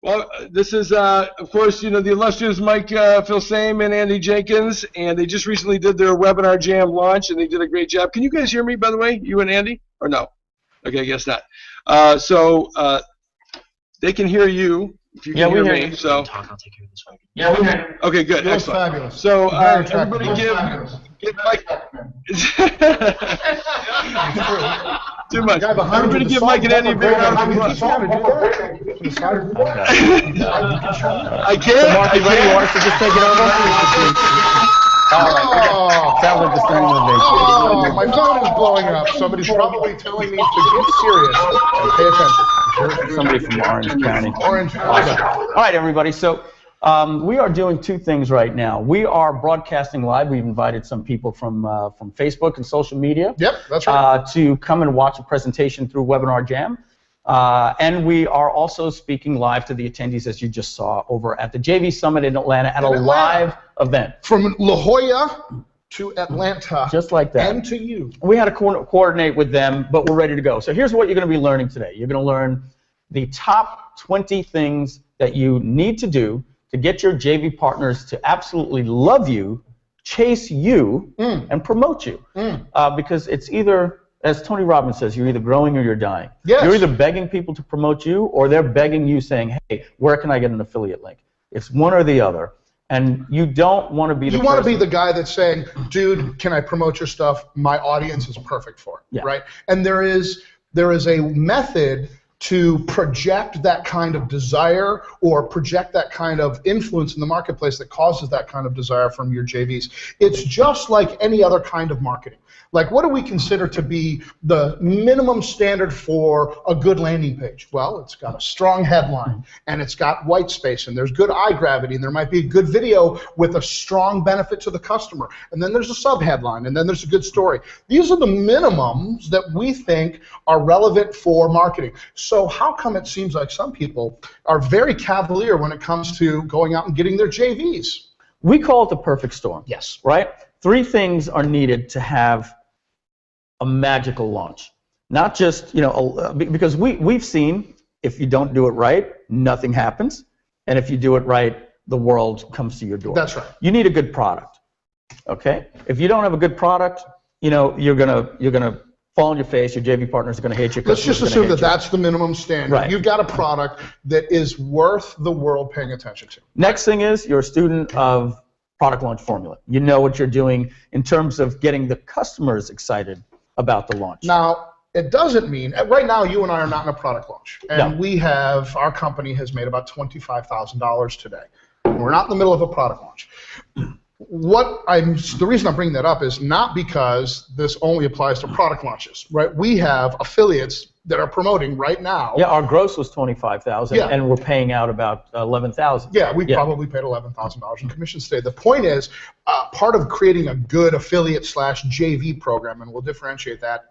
Well, this is, of course, the illustrious Mike Filsaime and Andy Jenkins, and they just recently did their Webinar Jam launch, and they did a great job. Can you guys hear me, by the way, you and Andy, or no? Okay, I guess not. So they can hear you if you can hear me. So. Yeah, we hear you. Okay, good. You're excellent. Fabulous. So Very everybody give Mike. Too much. Everybody give Mike and Andy a big round of applause. I can't. So Mark, you ready? You want us to just take it over? All right. Sounds like the standing ovation. Oh, my phone is blowing up. Somebody's probably telling me to get serious and pay attention. Somebody from Orange County. Orange County. All right, everybody. So we are doing two things right now. We are broadcasting live. We've invited some people from Facebook and social media. Yep, that's right. To come and watch a presentation through Webinar Jam. And we are also speaking live to the attendees, as you just saw, over at the JV Summit in Atlanta at a live event. From La Jolla to Atlanta. Just like that. And to you. We had to coordinate with them, but we're ready to go. So here's what you're going to be learning today. You're going to learn the top 20 things that you need to do to get your JV partners to absolutely love you, chase you, and promote you. Because it's either, as Tony Robbins says, you're either growing or you're dying. Yes. You're either begging people to promote you or they're begging you saying, hey, where can I get an affiliate link? It's one or the other. And you don't want to be the You want to be the guy that's saying, dude, can I promote your stuff? My audience is perfect for it, right? And there is a method to project that kind of desire or project that kind of influence in the marketplace that causes that kind of desire from your JVs. It's just like any other kind of marketing. Like, what do we consider to be the minimum standard for a good landing page? Well, it's got a strong headline, and it's got white space, and there's good eye gravity, and there might be a good video with a strong benefit to the customer, and then there's a sub-headline, and then there's a good story. These are the minimums that we think are relevant for marketing. So how come it seems like some people are very cavalier when it comes to going out and getting their JVs? We call it the perfect storm. Yes. Right? 3 things are needed to have a magical launch. Not just, because we've seen if you don't do it right, nothing happens. And if you do it right, the world comes to your door. That's right. You need a good product. Okay? If you don't have a good product, you're gonna fall on your face, your JV partners are going to hate you. Let's just assume that that's the minimum standard. Right. You've got a product that is worth the world paying attention to. Next thing is you're a student of product launch formula. You know what you're doing in terms of getting the customers excited about the launch. Now, it doesn't mean, right now you and I are not in a product launch. And our company has made about $25,000 today. We're not in the middle of a product launch. The reason I'm bringing that up is not because this only applies to product launches, right? We have affiliates that are promoting right now. Yeah, our gross was $25,000, and we're paying out about $11,000. Yeah, we probably paid $11,000 in commissions today. The point is, part of creating a good affiliate/JV program, and we'll differentiate that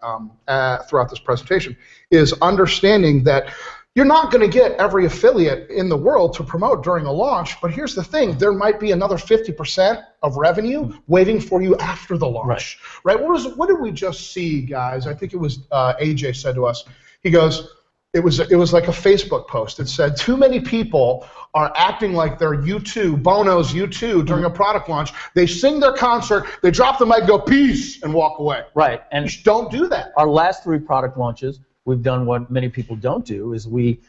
throughout this presentation, is understanding that you're not going to get every affiliate in the world to promote during a launch, but here's the thing, there might be another 50% of revenue waiting for you after the launch, right? What did we just see, guys? I think it was AJ said to us, he goes, it was like a Facebook post. It said, too many people are acting like they're U2, Bono's U2 during a product launch. They sing their concert, they drop the mic, go peace, and walk away. Right. And just don't do that. Our last 3 product launches, we've done what many people don't do, is we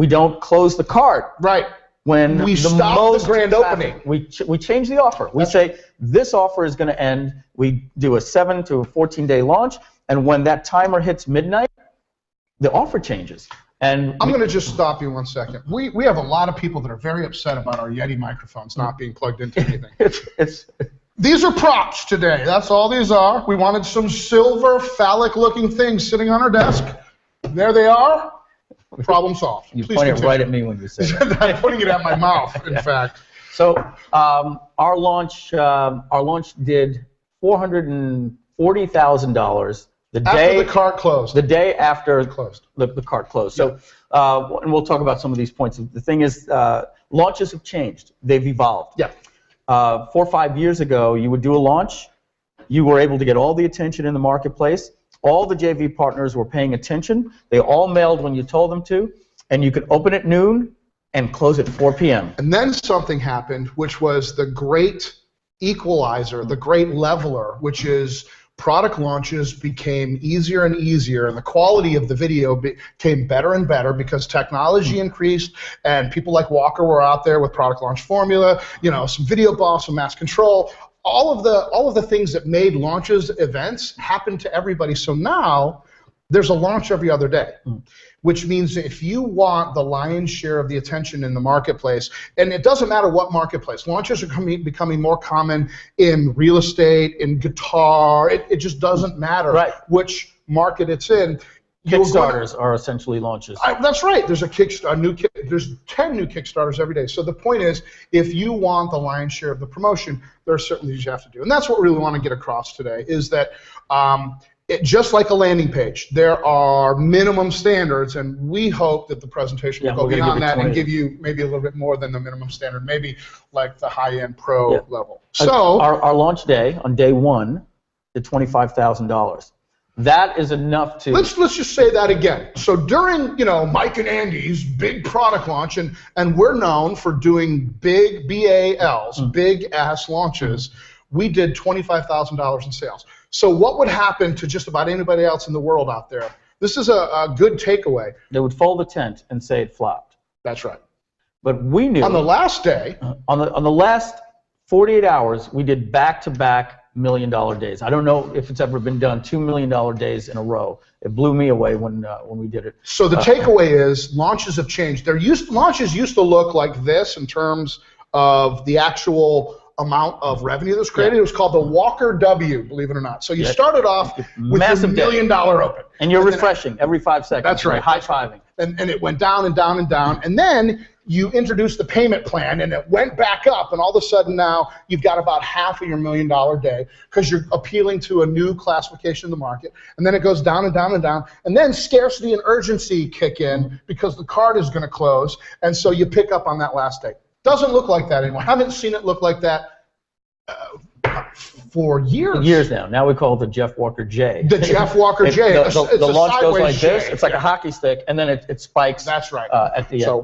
don't close the cart. Right. When we stop the grand opening. We change the offer. We say, this offer is going to end. We do a 7 to 14-day launch, and when that timer hits midnight, the offer changes. And I'm going to just stop you 1 second. We have a lot of people that are very upset about our Yeti microphones not being plugged into anything. These are props today. That's all these are. We wanted some silver, phallic-looking things sitting on our desk. There they are. Problem solved. You pointed right at me when you said that. I'm putting it at my mouth, in fact. So our launch did $440,000 after the cart closed. The day after the cart closed. So, and we'll talk about some of these points. The thing is, launches have changed. They've evolved. Yeah. 4 or 5 years ago, you would do a launch. You were able to get all the attention in the marketplace. All the JV partners were paying attention. They all mailed when you told them to, and you could open at noon, and close at 4 p.m. And then something happened, which was the great equalizer, the great leveler, which is product launches became easier and easier, and the quality of the video became better and better because technology increased, and people like Walker were out there with product launch formula, some video boss, some mass control, all of the things that made launches events happen to everybody. So now there's a launch every other day, which means if you want the lion's share of the attention in the marketplace, and it doesn't matter what marketplace, launches are becoming more common in real estate, in guitar, it just doesn't matter which market it's in. Kickstarters are essentially launches. That's right. There's there's 10 new Kickstarters every day. So the point is, if you want the lion's share of the promotion, there are certain things you have to do. And that's what we really want to get across today, is that just like a landing page, there are minimum standards, and we hope that the presentation will go beyond that and give you maybe a little bit more than the minimum standard, maybe like the high-end pro level. So our launch day on day 1 is $25,000. That is enough to... Let's just say that again. So during, Mike and Andy's big product launch, and we're known for doing big BALs, big-ass launches, we did $25,000 in sales. So what would happen to just about anybody else in the world out there? This is a good takeaway. They would fold the tent and say it flopped. That's right. But we knew... On the last day... On the last 48 hours, we did back-to-back $1 million days. I don't know if it's ever been done, $2 million days in a row. It blew me away when we did it. So the takeaway is launches have changed. Launches used to look like this in terms of the actual amount of revenue that was created. It was called the Walker W, believe it or not. So you started off with your $1 million open. And you're refreshing every 5 seconds. That's right. High-fiving. And it went down and down and down. And then you introduced the payment plan, and it went back up. And all of a sudden now you've got about half of your $1 million day because you're appealing to a new classification in the market. And then it goes down and down and down. And then scarcity and urgency kick in because the card is going to close. And so you pick up on that last day. Doesn't look like that anymore. Haven't seen it look like that for years. Years now. Now we call it the Jeff Walker J. The Jeff Walker J. The launch goes like this. It's like a hockey stick, and then it spikes. That's right. At the end. So,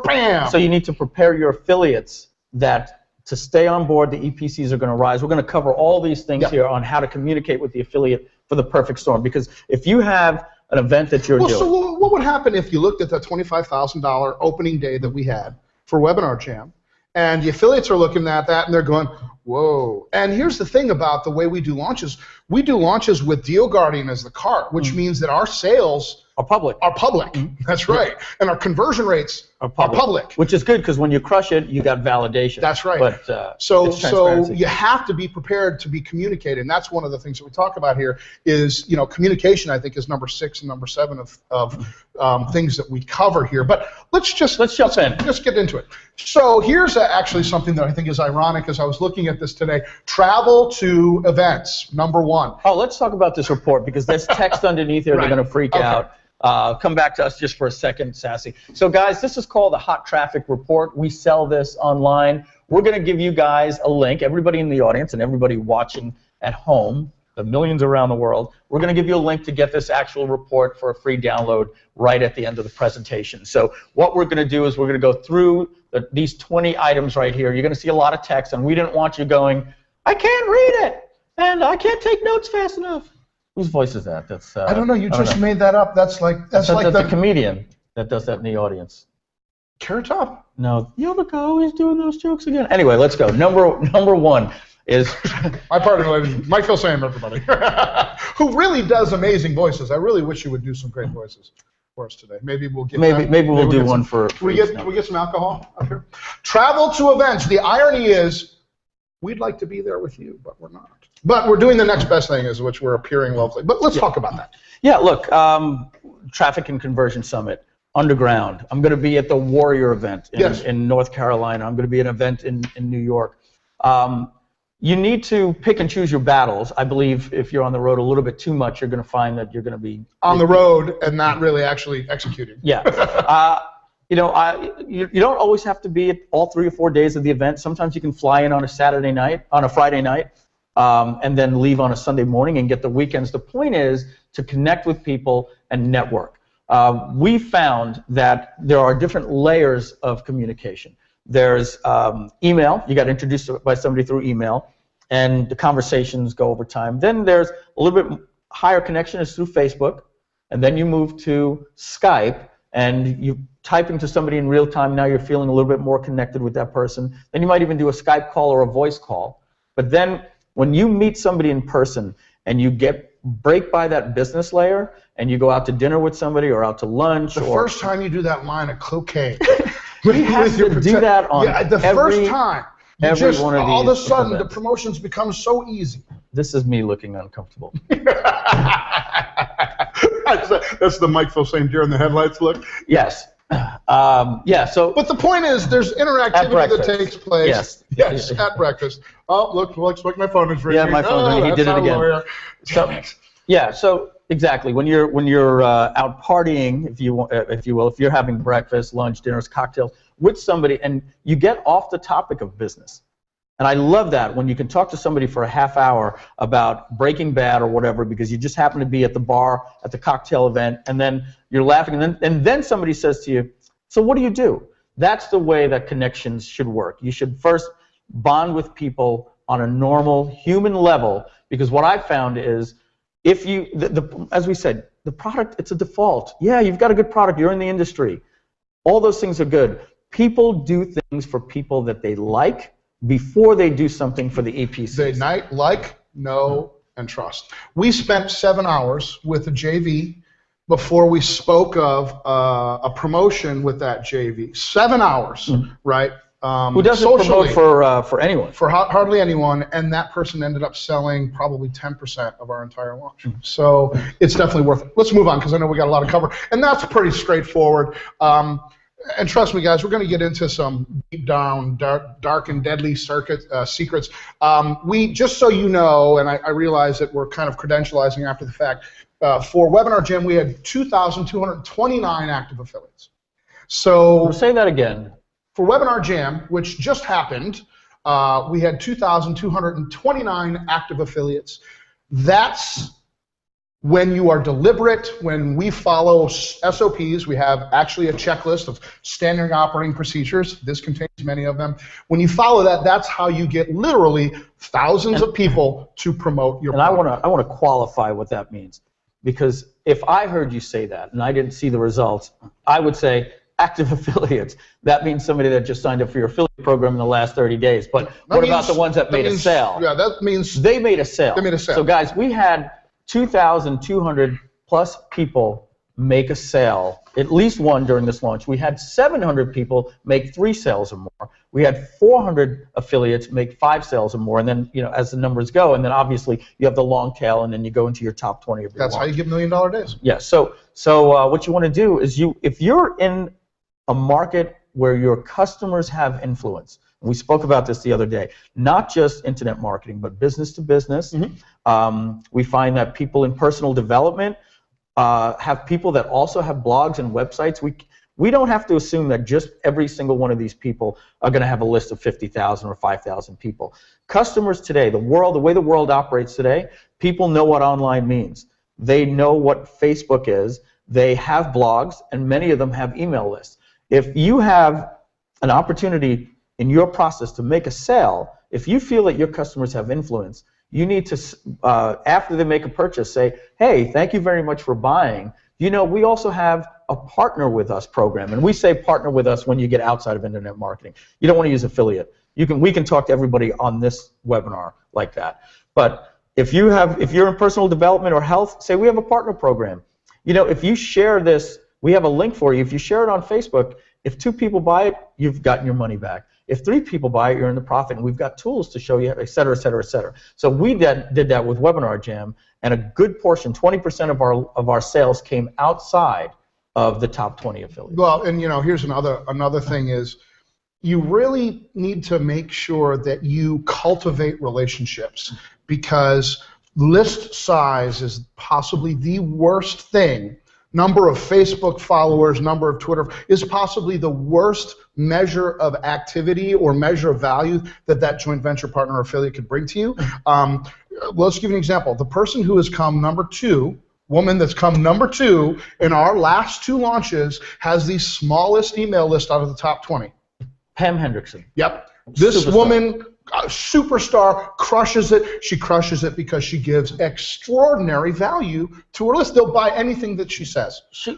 bam. So you need to prepare your affiliates to stay on board. The EPCs are going to rise. We're going to cover all these things here on how to communicate with the affiliate for the perfect storm. Because if you have an event that you're doing. So what would happen if you looked at the $25,000 opening day that we had for Webinar Jam, and the affiliates are looking at that and they're going, whoa. And here's the thing about the way we do launches. We do launches with Deal Guardian as the cart, which means that our sales are public. That's right. And our conversion rates are public. Which is good because when you crush it, you got validation. That's right. But, so you have to be prepared to be communicated. And that's one of the things that we talk about here is, communication, I think, is number 6 and number 7 of things that we cover here. But let's jump in. Let's get into it. So here's actually something that I think is ironic as I was looking at this today. Travel to events, number 1. Oh, let's talk about this report because there's text underneath here. They're going to freak out. Come back to us just for a second, Sassy. So, guys, this is called the Hot Traffic Report. We sell this online. We're going to give you guys a link, everybody in the audience and everybody watching at home, the millions around the world. We're going to give you a link to get this actual report for a free download right at the end of the presentation. So what we're going to do is we're going to go through these 20 items right here. You're going to see a lot of text, and we didn't want you going, I can't read it, and I can't take notes fast enough. Whose voice is that? That's I don't know. You just made that up. That's like the comedian that does that in the audience. Carrot Top? No. Yoviko is doing those jokes again. Anyway, let's go. Number 1 is my partner, Mike Filsaime, everybody, who really does amazing voices. I really wish you would do some great voices for us today. Maybe we'll get maybe we'll do one for. We get some alcohol up here. Travel to events. The irony is, we'd like to be there with you, but we're not. But we're doing the next best thing, is which we're appearing lovely. But let's talk about that. Yeah, look, Traffic and Conversion Summit, Underground. I'm going to be at the Warrior event in North Carolina. I'm going to be at an event in New York. You need to pick and choose your battles. I believe if you're on the road a little bit too much, you're going to find that you're going to be on the road and not really actually executing. Yeah. You don't always have to be at all 3 or 4 days of the event. Sometimes you can fly in on a Friday night, and then leave on a Sunday morning and get the weekends. The point is to connect with people and network. we found that there are different layers of communication. There's email. You got introduced by somebody through email, and the conversations go over time. Then there's a little bit higher connection is through Facebook, and then you move to Skype, and you typing to somebody in real time. Now you're feeling a little bit more connected with that person. Then you might even do a Skype call or a voice call. But then when you meet somebody in person and you break by that business layer and you go out to dinner with somebody or out to lunch. The first time you do that line of cocaine. We have to do that on first time. Every one of these all of a sudden, events. the promotions become so easy. This is me looking uncomfortable. That's the Mike Filsaime deer in the headlights look. Yes. Yeah. So. But the point is, there's interactivity that takes place. Yes. Yes. At breakfast. Oh, look! My phone is ringing. Yeah, my phone's ringing. He did it again. So, yeah. So exactly. When you're out partying, if you will, if you're having breakfast, lunch, dinners, cocktails with somebody, and you get off the topic of business. And I love that when you can talk to somebody for a half hour about Breaking Bad or whatever because you just happen to be at the bar at the cocktail event, and then you're laughing, and then somebody says to you, so what do you do? That's the way that connections should work. You should first bond with people on a normal human level, because what I found is if you, as we said, the product, it's a default. Yeah, you've got a good product. You're in the industry. All those things are good. People do things for people that they like before they do something for the EPCs. They like, know, and trust. We spent 7 hours with a JV before we spoke of a promotion with that JV. 7 hours, right? Who doesn't promote for anyone? For hardly anyone, and that person ended up selling probably 10% of our entire launch. So it's definitely worth it. Let's move on, because I know we got a lot to cover. And that's pretty straightforward. And trust me, guys, we're going to get into some deep down, dark and deadly secrets. We, just so you know, and I realize that we're kind of credentializing after the fact, for Webinar Jam, we had 2,229 active affiliates. So say that again. For Webinar Jam, which just happened, we had 2,229 active affiliates. That's when you are deliberate, when we follow SOPs. We have actually a checklist of standard operating procedures. This contains many of them. When you follow that, that's how you get literally thousands of people to promote your product. And I want to qualify what that means, because if I heard you say that and I didn't see the results, I would say active affiliates. That means somebody that just signed up for your affiliate program in the last 30 days. But what about the ones that made a sale? Yeah, that means they made a sale. They made a sale. So guys, we had 2,200 plus people make a sale, at least one during this launch. We had 700 people make 3 sales or more. We had 400 affiliates make 5 sales or more, and then, you know, as the numbers go, and then obviously you have the long tail, and then you go into your top 20 of your That's launch. how you get $1 million days. Yeah. So what you want to do is if you're in a market where your customers have influence. We spoke about this the other day. Not just internet marketing, but business to business. We find that people in personal development have people that also have blogs and websites. We don't have to assume that just every single one of these people are going to have a list of 50,000 or 5,000 people. Customers today, the way the world operates today, people know what online means. They know what Facebook is. They have blogs, and many of them have email lists. If you have an opportunity in your process to make a sale, if you feel that your customers have influence, you need to, after they make a purchase, say, hey, thank you very much for buying. You know, we also have a partner with us program, and we say partner with us when you get outside of internet marketing. You don't want to use affiliate. We can talk to everybody on this webinar like that. But if you're in personal development or health, say we have a partner program. You know, if you share this, we have a link for you. If you share it on Facebook, if 2 people buy it, you've gotten your money back. If 3 people buy it, you're in the profit, and we've got tools to show you, et cetera, et cetera, et cetera. So we did that with Webinar Jam, and a good portion, 20% of our sales came outside of the top 20 affiliates. Well, and you know, here's another thing is, you really need to make sure that you cultivate relationships, because list size is possibly the worst thing. Number of Facebook followers, number of Twitter, is possibly the worst measure of activity or measure of value that joint venture partner or affiliate could bring to you. Let's give you an example. The person who has come number 2 woman that's come number 2 in our last 2 launches, has the smallest email list out of the top 20. Pam Hendrickson. Yep. This Superstar. woman, superstar, crushes it. She crushes it because she gives extraordinary value to her list. They'll buy anything that she says. So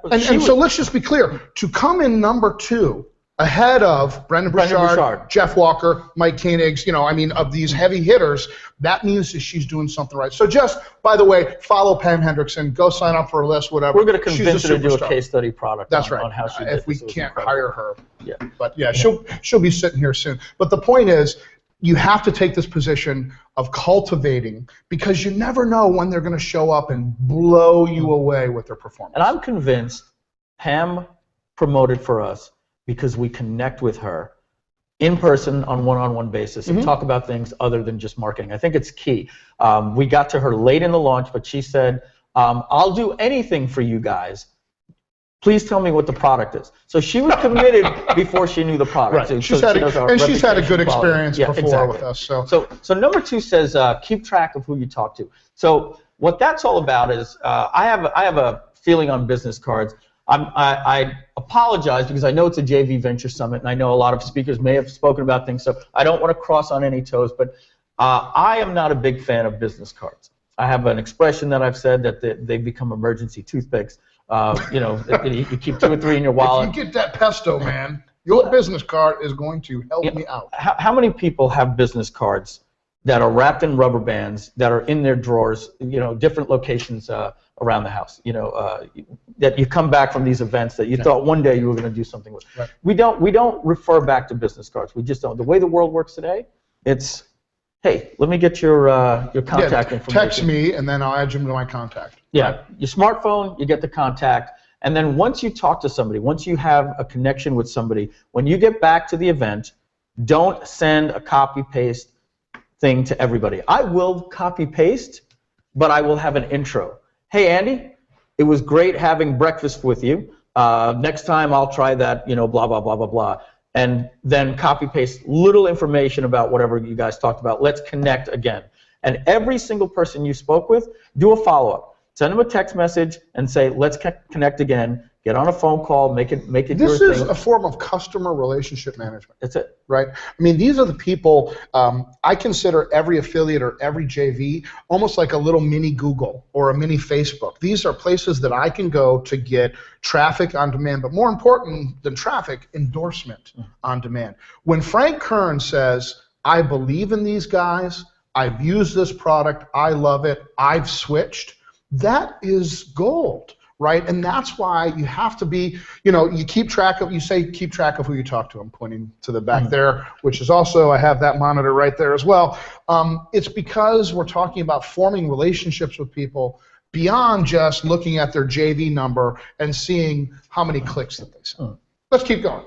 let's just be clear. To come in number 2, ahead of Brendan Burchard, Jeff Walker, Mike Koenigs, of these heavy hitters, that means that she's doing something right. So just, by the way, follow Pam Hendrickson, go sign up for a list, whatever. We're going to convince her to do a case study product on how she did if we can't hire her. Yeah. But yeah, she'll be sitting here soon. But the point is, you have to take this position of cultivating, because you never know when they're going to show up and blow you away with their performance. And I'm convinced Pam promoted for us because we connect with her in person on one-on-one basis and talk about things other than just marketing. I think it's key. We got to her late in the launch, but she said, I'll do anything for you guys. Please tell me what the product is. So she was committed before she knew the product. Right. She's had a good experience before with us. So number 2 says keep track of who you talk to. So what that's all about is I have a feeling on business cards. I apologize because I know it's a JV Venture Summit, and I know a lot of speakers may have spoken about things, so I don't want to cross on any toes, but I am not a big fan of business cards. I have an expression that I've said that they become emergency toothpicks. You keep 2 or 3 in your wallet. If you get that pesto, man, your business card is going to help me out. How many people have business cards that are wrapped in rubber bands, that are in their drawers, different locations around the house, that you come back from these events that you thought one day you were going to do something with. Right. We don't refer back to business cards. We just don't. The way the world works today, it's, hey, let me get your contact information. Text me, and then I'll add you to my contact. Yeah, right. Your smartphone, you get the contact, and then once you talk to somebody, once you have a connection with somebody, when you get back to the event, don't send a copy-paste thing to everybody. I will copy-paste, but I will have an intro. Hey, Andy, it was great having breakfast with you. Next time I'll try that, blah, blah, blah, blah, blah. And then copy-paste little information about whatever you guys talked about. Let's connect again. And every single person you spoke with, do a follow-up. Send them a text message and say, let's connect again. Get on a phone call. Make it your thing. This is a form of customer relationship management. That's it. Right? I mean, these are the people, I consider every affiliate or every JV almost like a little mini Google or a mini Facebook. These are places that I can go to get traffic on demand, but more important than traffic, endorsement on demand. When Frank Kern says, I believe in these guys, I've used this product, I love it, I've switched, that is gold, right? And that's why you have to be, you keep track of, keep track of who you talk to. I'm pointing to the back there, which is also, I have that monitor right there as well. It's because we're talking about forming relationships with people beyond just looking at their JV number and seeing how many clicks that they send. Let's keep going.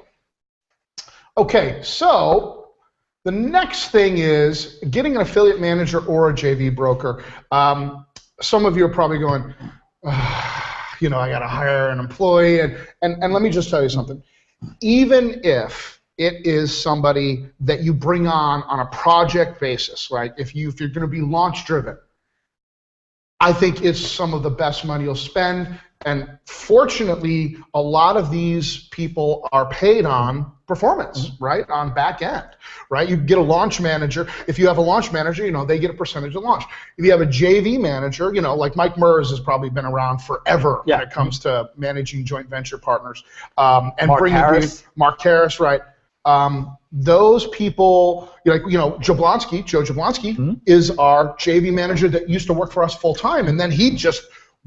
Okay, so the next thing is getting an affiliate manager or a JV broker. Some of you are probably going, I got to hire an employee, and let me just tell you something. Even if it is somebody that you bring on a project basis, right? If you're going to be launch driven, I think it's some of the best money you'll spend. And fortunately, a lot of these people are paid on performance, right? On back end, right? You get a launch manager. If you have a launch manager, they get a percentage of launch. If you have a JV manager, like Mike Mers has probably been around forever when it comes to managing joint venture partners. And Mark Harris. Mark Harris, right? Those people, Joe Jablonski is our JV manager that used to work for us full time, and then he just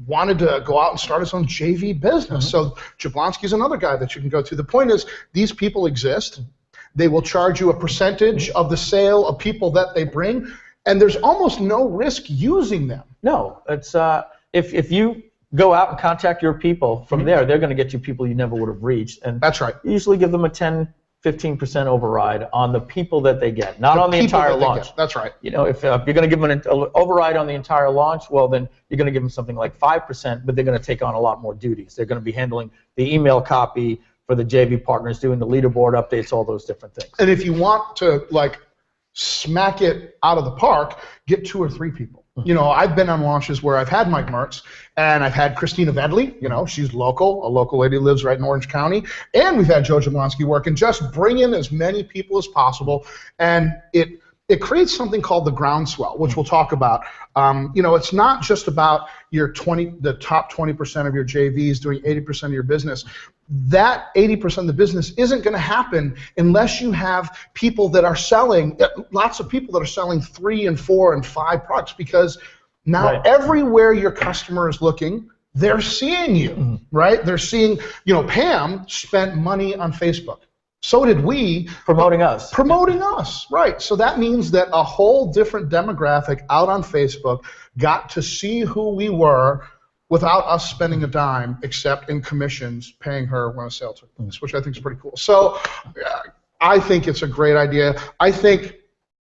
wanted to go out and start his own JV business. So Jablonski's another guy that you can go to. The point is, these people exist. They will charge you a percentage of the sale of people that they bring, and there's almost no risk using them. No, it's if you go out and contact your people from there, they're going to get you people you never would have reached. And that's right. You usually give them a 10-15% override on the people that they get, not on the entire launch. That's right. If you're going to give them an override on the entire launch, well, then you're going to give them something like 5%, but they're going to take on a lot more duties. They're going to be handling the email copy for the JV partners, doing the leaderboard updates, all those different things. And if you want to, smack it out of the park, get 2 or 3 people. You know, I've been on launches where I've had Mike Mertz, and I've had Christina Vedley, you know, she's local, a local lady who lives right in Orange County, and we've had Joe Jablonski work, and just bring in as many people as possible, and it creates something called the groundswell, which we'll talk about. You know, it's not just about the top 20% of your JVs doing 80% of your business. That 80% of the business isn't going to happen unless you have people that are selling, lots of people that are selling 3 and 4 and 5 products, because now everywhere your customer is looking, they're seeing you, right? They're seeing, you know, Pam spent money on Facebook. So did we. Promoting us. Promoting us, right. So that means that a whole different demographic out on Facebook got to see who we were without us spending a dime, except in commissions, paying her when a sale took place, which I think is pretty cool. So I think it's a great idea. I think,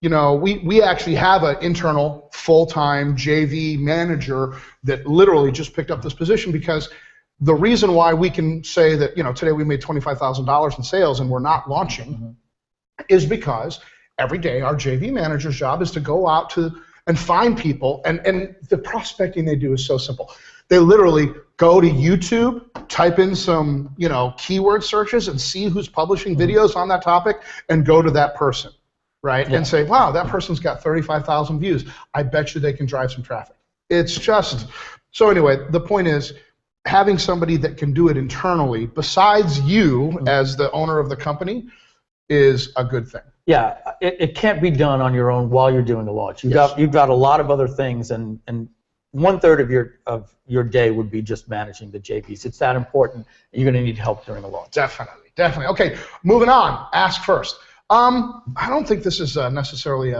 you know, we actually have an internal full-time JV manager that literally just picked up this position, because the reason why we can say that, you know, today we made $25,000 in sales and we're not launching is because every day our JV manager's job is to go out to and find people, and the prospecting they do is so simple. They literally go to YouTube, type in some, you know, keyword searches and see who's publishing videos on that topic and go to that person, right? And say, wow, that person's got 35,000 views. I bet you they can drive some traffic. It's just, so anyway, the point is, having somebody that can do it internally, besides you as the owner of the company, is a good thing. Yeah, it can't be done on your own while you're doing the launch. You've got a lot of other things, and 1/3 of your day would be just managing the JVs. It's that important. You're going to need help during the launch. Definitely. Okay, moving on. Ask first. I don't think this is necessarily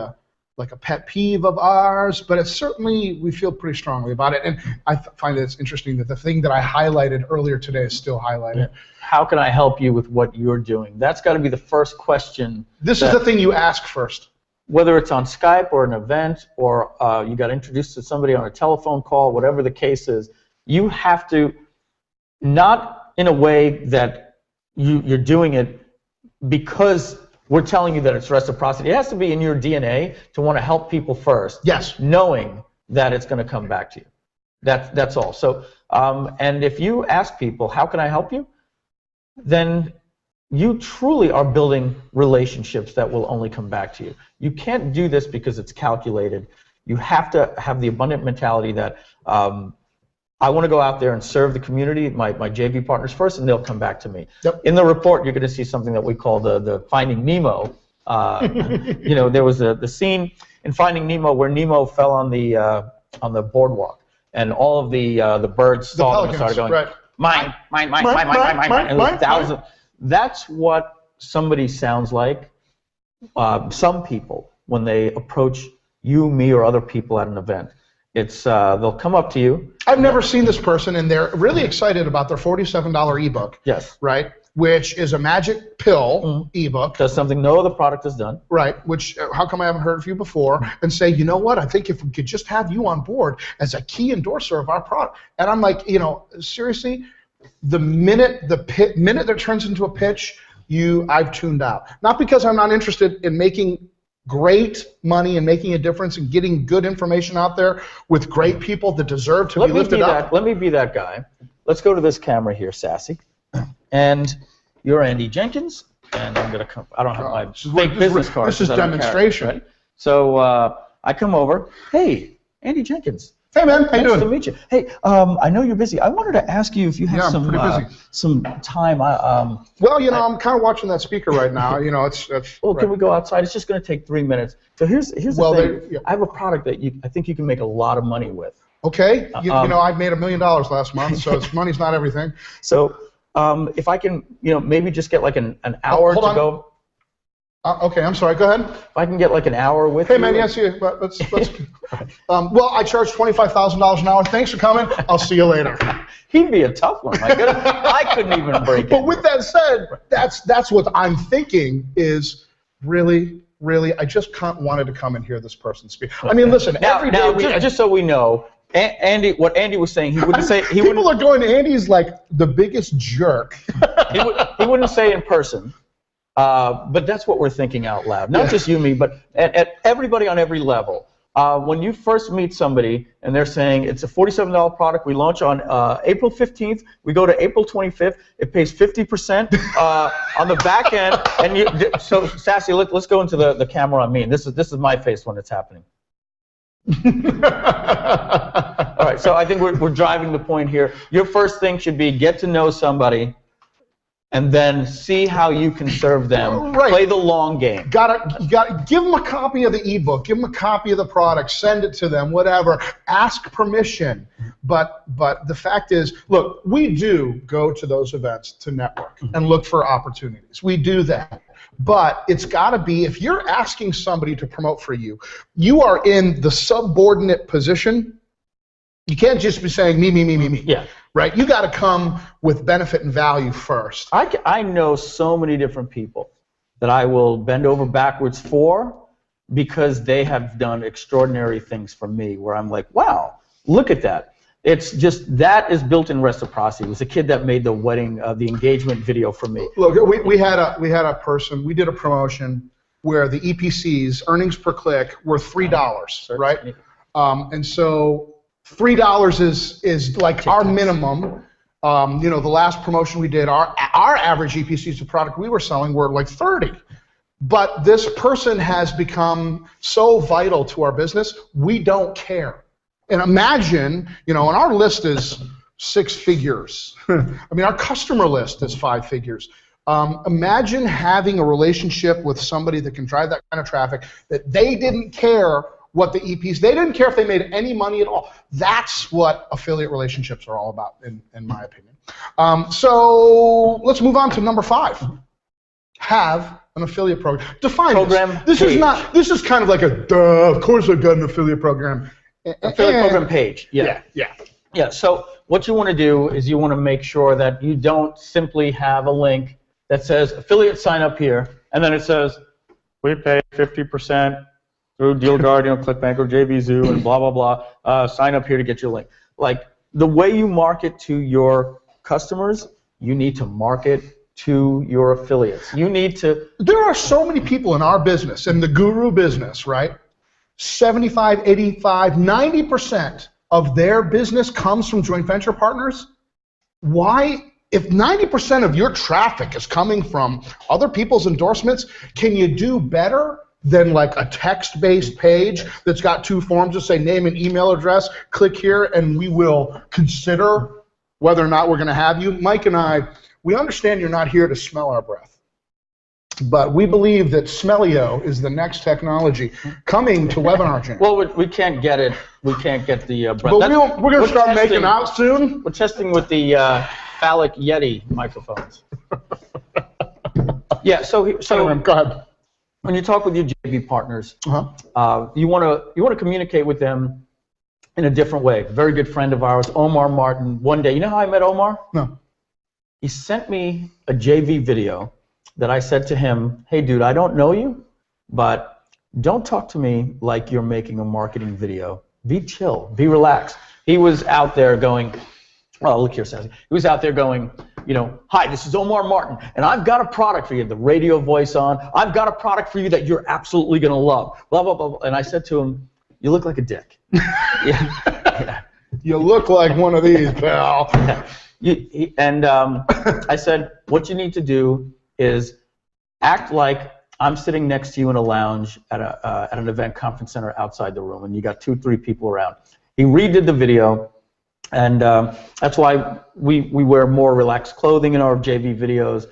like a pet peeve of ours, but it's certainly, we feel pretty strongly about it. And I find it's interesting that the thing that I highlighted earlier today is still highlighted. How can I help you with what you're doing? That's got to be the first question. This is the thing you ask first. Whether it's on Skype or an event, or you got introduced to somebody on a telephone call, whatever the case is, you have to, not in a way that you're doing it because we're telling you that it's reciprocity. It has to be in your DNA to want to help people first. Yes. Knowing that it's going to come back to you. That's all. So, and if you ask people, how can I help you? Then you truly are building relationships that will only come back to you. You can't do this because it's calculated. You have to have the abundant mentality that I want to go out there and serve the community, my JV partners first, and they'll come back to me. Yep. In the report, you're going to see something that we call the Finding Nemo. You know, there was the scene in Finding Nemo where Nemo fell on the boardwalk, and all of the birds saw him and started going, mine. And there was thousands. That's what somebody sounds like. Some people, when they approach you, me, or other people at an event, it's they'll come up to you. I've never seen this person, and they're really excited about their $47 ebook. Yes. Right? Which is a magic pill ebook. Does something no other product has done. Right. Which, how come I haven't heard of you before? And say, you know what? I think if we could just have you on board as a key endorser of our product. And I'm like, you know, seriously, the minute that turns into a pitch, I've tuned out. Not because I'm not interested in making great money and making a difference and getting good information out there with great people that deserve to be lifted up. Let me be that guy. Let's go to this camera here, Sassy. And you're Andy Jenkins, and I'm going to come. I don't have my fake business card. This is demonstration. Right? So I come over. Hey, Andy Jenkins. Hey, man. How you doing? Nice to meet you. Hey, I know you're busy. I wanted to ask you if you have some time. Well, you know, I'm kind of watching that speaker right now. You know, it's well, can we go outside? It's just going to take 3 minutes. So here's the thing. I have a product that I think you can make a lot of money with. Okay. You know, I made $1 million last month, so money's not everything. So if I can, you know, maybe just get like an hour to go. Okay, I'm sorry. Go ahead. If I can get like an hour with you. Hey, man, yes, let's well, I charge $25,000 an hour. Thanks for coming. I'll see you later. He'd be a tough one. My goodness. I couldn't even break it. But with that said, that's what I'm thinking is really, I just wanted to come and hear this person speak. I mean, listen, every day just so we know, Andy, what Andy was saying, he wouldn't say. People are going, Andy's like the biggest jerk. He wouldn't say in person. But that's what we're thinking out loud. Not just you, me, but at everybody on every level. when you first meet somebody and they're saying it's a $47 product, we launch on April 15th, we go to April 25th, it pays 50% on the back end, and so Sassy, let's go into the camera on me, and this is my face when it's happening. All right, so I think we're driving the point here. Your first thing should be get to know somebody, and then see how you can serve them. Right. Play the long game. You gotta give them a copy of the ebook, give them a copy of the product, send it to them, whatever. Ask permission. But the fact is, look, we do go to those events to network and look for opportunities. We do that. But it's got to be, if you're asking somebody to promote for you, you are in the subordinate position. You can't just be saying me, me, me, me, me. Yeah. Right? You got to come with benefit and value first. I know so many different people that I will bend over backwards for because they have done extraordinary things for me where I'm like, wow, look at that. It's just, that is built-in reciprocity. It was a kid that made the wedding, the engagement video for me. Look, we had a person, we did a promotion where the EPCs, earnings per click, were $3, right? And so $3 is like our minimum. You know, the last promotion we did, our average EPCs, the product we were selling, were like 30. But this person has become so vital to our business, we don't care. And imagine, you know, and our list is 6 figures. I mean, our customer list is 5 figures. Imagine having a relationship with somebody that can drive that kind of traffic, that they didn't care what the EPs, they didn't care if they made any money at all. That's what affiliate relationships are all about, in my opinion. So let's move on to number 5. Have an affiliate program. Define program. This is kind of like a duh. Of course, I've got an affiliate program. Affiliate program page. Yeah. So what you want to do is you want to make sure that you don't simply have a link that says affiliate sign up here, and then it says we pay 50% through Deal Guardian, ClickBank, or JVZoo, and blah blah blah. Sign up here to get your link. Like, the way you market to your customers, you need to market to your affiliates. You need to. There are so many people in our business, in the guru business, right? 75, 85, 90% of their business comes from joint venture partners. Why, if 90% of your traffic is coming from other people's endorsements, can you do better than like a text-based page that's got 2 forms that say name and email address, click here, and we will consider whether or not we're going to have you? Mike and I, we understand you're not here to smell our breath. But we believe that Smellio is the next technology coming to Webinar Jam. Well, we can't get it. We can't get the breath. But we're going to start making out soon. We're testing with the phallic Yeti microphones. Yeah. So go ahead. When you talk with your JV partners, you want to communicate with them in a different way. A very good friend of ours, Omar Martin. One day, you know how I met Omar? No. He sent me a JV video that I said to him, hey dude, I don't know you, but don't talk to me like you're making a marketing video. Be chill, be relaxed. He was out there going, oh, look here, Sassy. He was out there going, you know, hi, this is Omar Martin, and I've got a product for you, the radio voice on. I've got a product for you that you're absolutely gonna love, blah, blah, blah, blah. And I said to him, you look like a dick. Yeah. You look like one of these, pal. I said, what you need to do is act like I'm sitting next to you in a lounge at an event conference center outside the room, and you got 2-3 people around. He redid the video, and that's why we wear more relaxed clothing in our JV videos.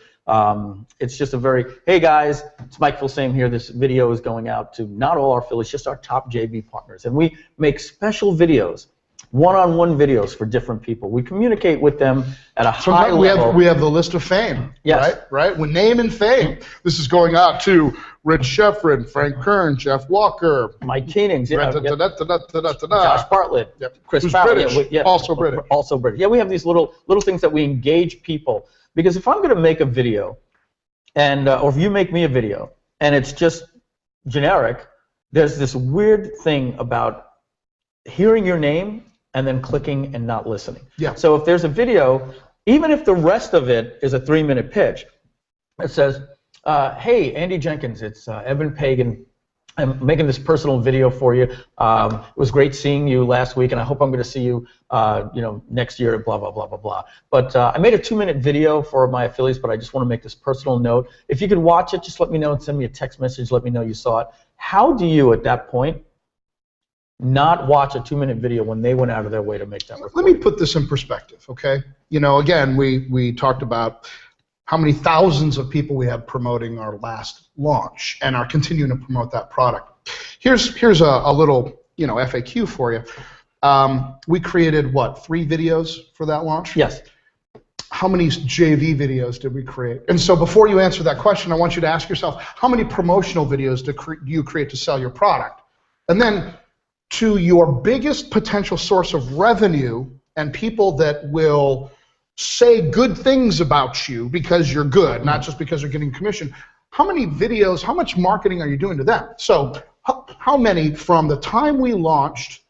It's just a very, hey guys, it's Mike Filsaime here. This video is going out to not all our affiliates, just our top JV partners, and we make special videos. One-on-one videos for different people. We communicate with them at a high level. We have the list of fame, yes. Right? With name and fame. This is going out to Rich Sheffrin, Frank Kern, Jeff Walker, Mike Keenings, Josh Josh Bartlett, Chris Fowler, also British. Also British. Yeah, we have these little things that we engage people. Because if I'm going to make a video, and or if you make me a video, and it's just generic, there's this weird thing about hearing your name and then clicking and not listening. Yeah. So if there's a video, even if the rest of it is a 3-minute pitch, it says, hey, Andy Jenkins, it's Evan Pagan. I'm making this personal video for you. It was great seeing you last week, and I hope I'm going to see you, next year. Blah blah blah blah blah. But I made a 2-minute video for my affiliates, but I just want to make this personal note. If you could watch it, just let me know and send me a text message. Let me know you saw it. How do you, at that point, not watch a 2-minute video when they went out of their way to make that recording? Let me put this in perspective, okay? Again, we talked about how many thousands of people we have promoting our last launch and are continuing to promote that product. Here's a little FAQ for you. We created, what, 3 videos for that launch? Yes. How many JV videos did we create? And so before you answer that question, I want you to ask yourself, how many promotional videos do you create to sell your product? And then to your biggest potential source of revenue and people that will say good things about you because you're good, not just because you're getting commission, how many videos, how much marketing are you doing to them? So how many from the time we launched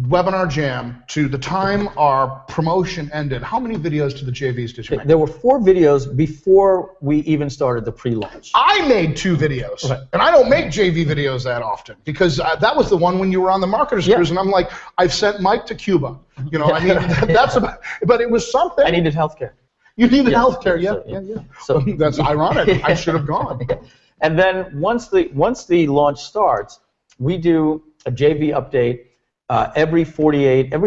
Webinar Jam to the time our promotion ended, how many videos to the JVs did you make? There were 4 videos before we even started the pre-launch. I made 2 videos, right. And I don't make JV videos that often because that was the one when you were on the marketers cruise, and I'm like, I've sent Mike to Cuba. That's about. But it was something. I needed healthcare. You needed healthcare, yeah. So that's ironic. I should have gone. And then once the launch starts, we do a JV update. Every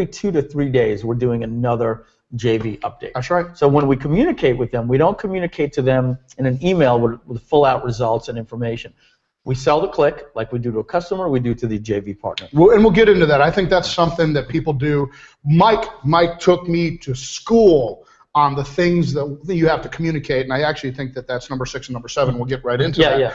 2 to 3 days, we're doing another JV update. That's right. So when we communicate with them, we don't communicate to them in an email with full-out results and information. We sell the click like we do to a customer, we do to the JV partner. And we'll get into that. I think that's something that people do. Mike took me to school on the things that you have to communicate, and I actually think that that's number 6 and number 7. We'll get right into that. Yeah.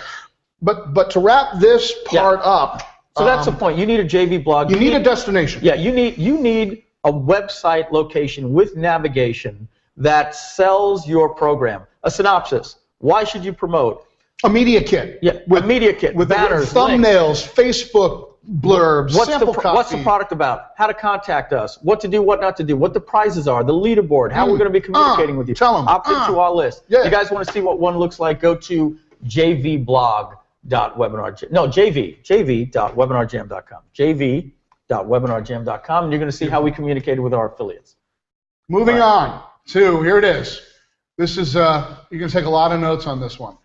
But to wrap this part up. So that's the point. You need a JV blog. You need a destination. Yeah, you need a website location with navigation that sells your program. A synopsis. Why should you promote? A media kit. Yeah, a media kit with banners, thumbnails, links. Facebook blurbs, sample copy. What's the product about? How to contact us? What to do? What not to do? What the prizes are? The leaderboard? How we're going to be communicating with you? Tell them. Opt into our list. Yeah. You guys want to see what one looks like? Go to JVblog.com. JV.webinarjam.com. JV.webinarjam.com, and you're going to see how we communicated with our affiliates. Moving on to, here it is. This is, you're going to take a lot of notes on this one.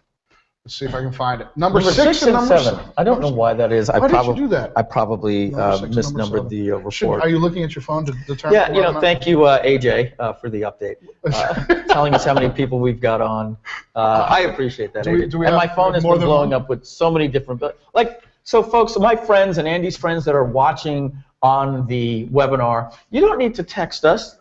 Let's see if I can find it. Number 6 and number 7. I don't know why that is. Why did you do that? I probably misnumbered the report. Are you looking at your phone to determine? Yeah, thank you, AJ, for the update. Telling us how many people we've got on. I appreciate that, AJ. And my phone has been blowing up with so many different, so folks, my friends and Andy's friends that are watching on the webinar, you don't need to text us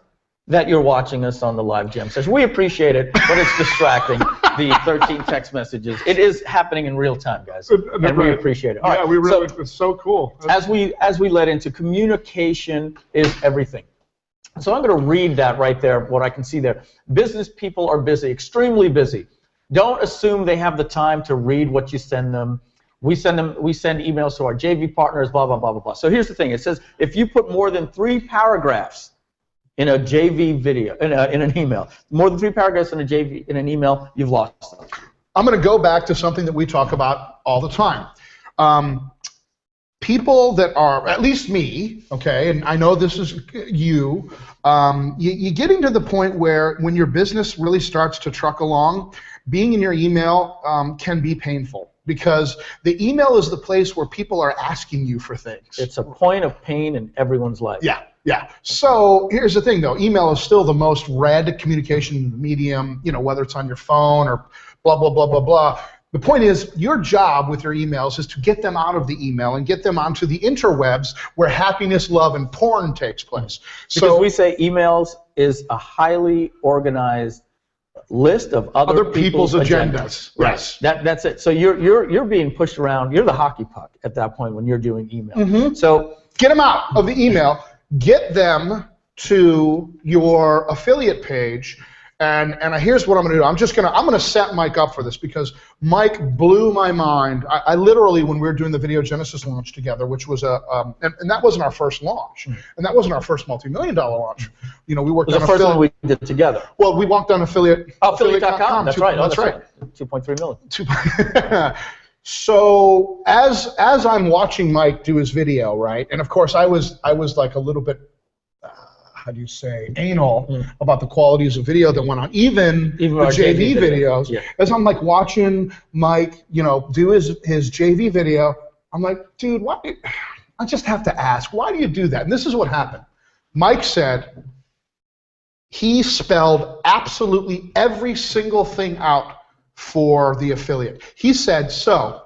that you're watching us on the live jam session. We appreciate it, but it's distracting, the 13 text messages. It is happening in real time, guys, and we appreciate it. All right, we really, it's so cool. As we led into, communication is everything. So I'm going to read that right there, what I can see there. Business people are busy, extremely busy. Don't assume they have the time to read what you send them. We send emails to our JV partners, blah, blah, blah, blah, blah. So here's the thing. It says if you put more than 3 paragraphs in a JV video, in an email, more than 3 paragraphs in an email, you've lost them. I'm going to go back to something that we talk about all the time. People that are, at least me, okay, and I know this is you, you're getting to the point where when your business really starts to truck along, being in your email can be painful. Because the email is the place where people are asking you for things. It's a point of pain in everyone's life. Yeah. So here's the thing, though. Email is still the most read communication medium, whether it's on your phone or blah, blah, blah, blah, blah. The point is, your job with your emails is to get them out of the email and get them onto the interwebs where happiness, love, and porn takes place. Because we say emails is a highly organized list of other people's agendas. Yes. That's it. So you're being pushed around. You're the hockey puck at that point when you're doing email. Mm-hmm. So get them out of the email. Get them to your affiliate page. And here's what I'm going to do. I'm going to set Mike up for this because Mike blew my mind. I literally, when we were doing the Video Genesis launch together, which was and that wasn't our first launch, and that wasn't our first multi-million-dollar launch. We worked on the first one we did together. Well, we walked on affiliate. Affiliate.com. That's right. That's right. 2.3 million. So as I'm watching Mike do his video, right, and of course I was like a little bit, how do you say, anal about the qualities of video that went on, even the JV videos. Yeah. As I'm like watching Mike, you know, do his JV video, I'm like, dude, why? I just have to ask, why do you do that? And this is what happened. Mike said he spelled absolutely every single thing out for the affiliate. He said, so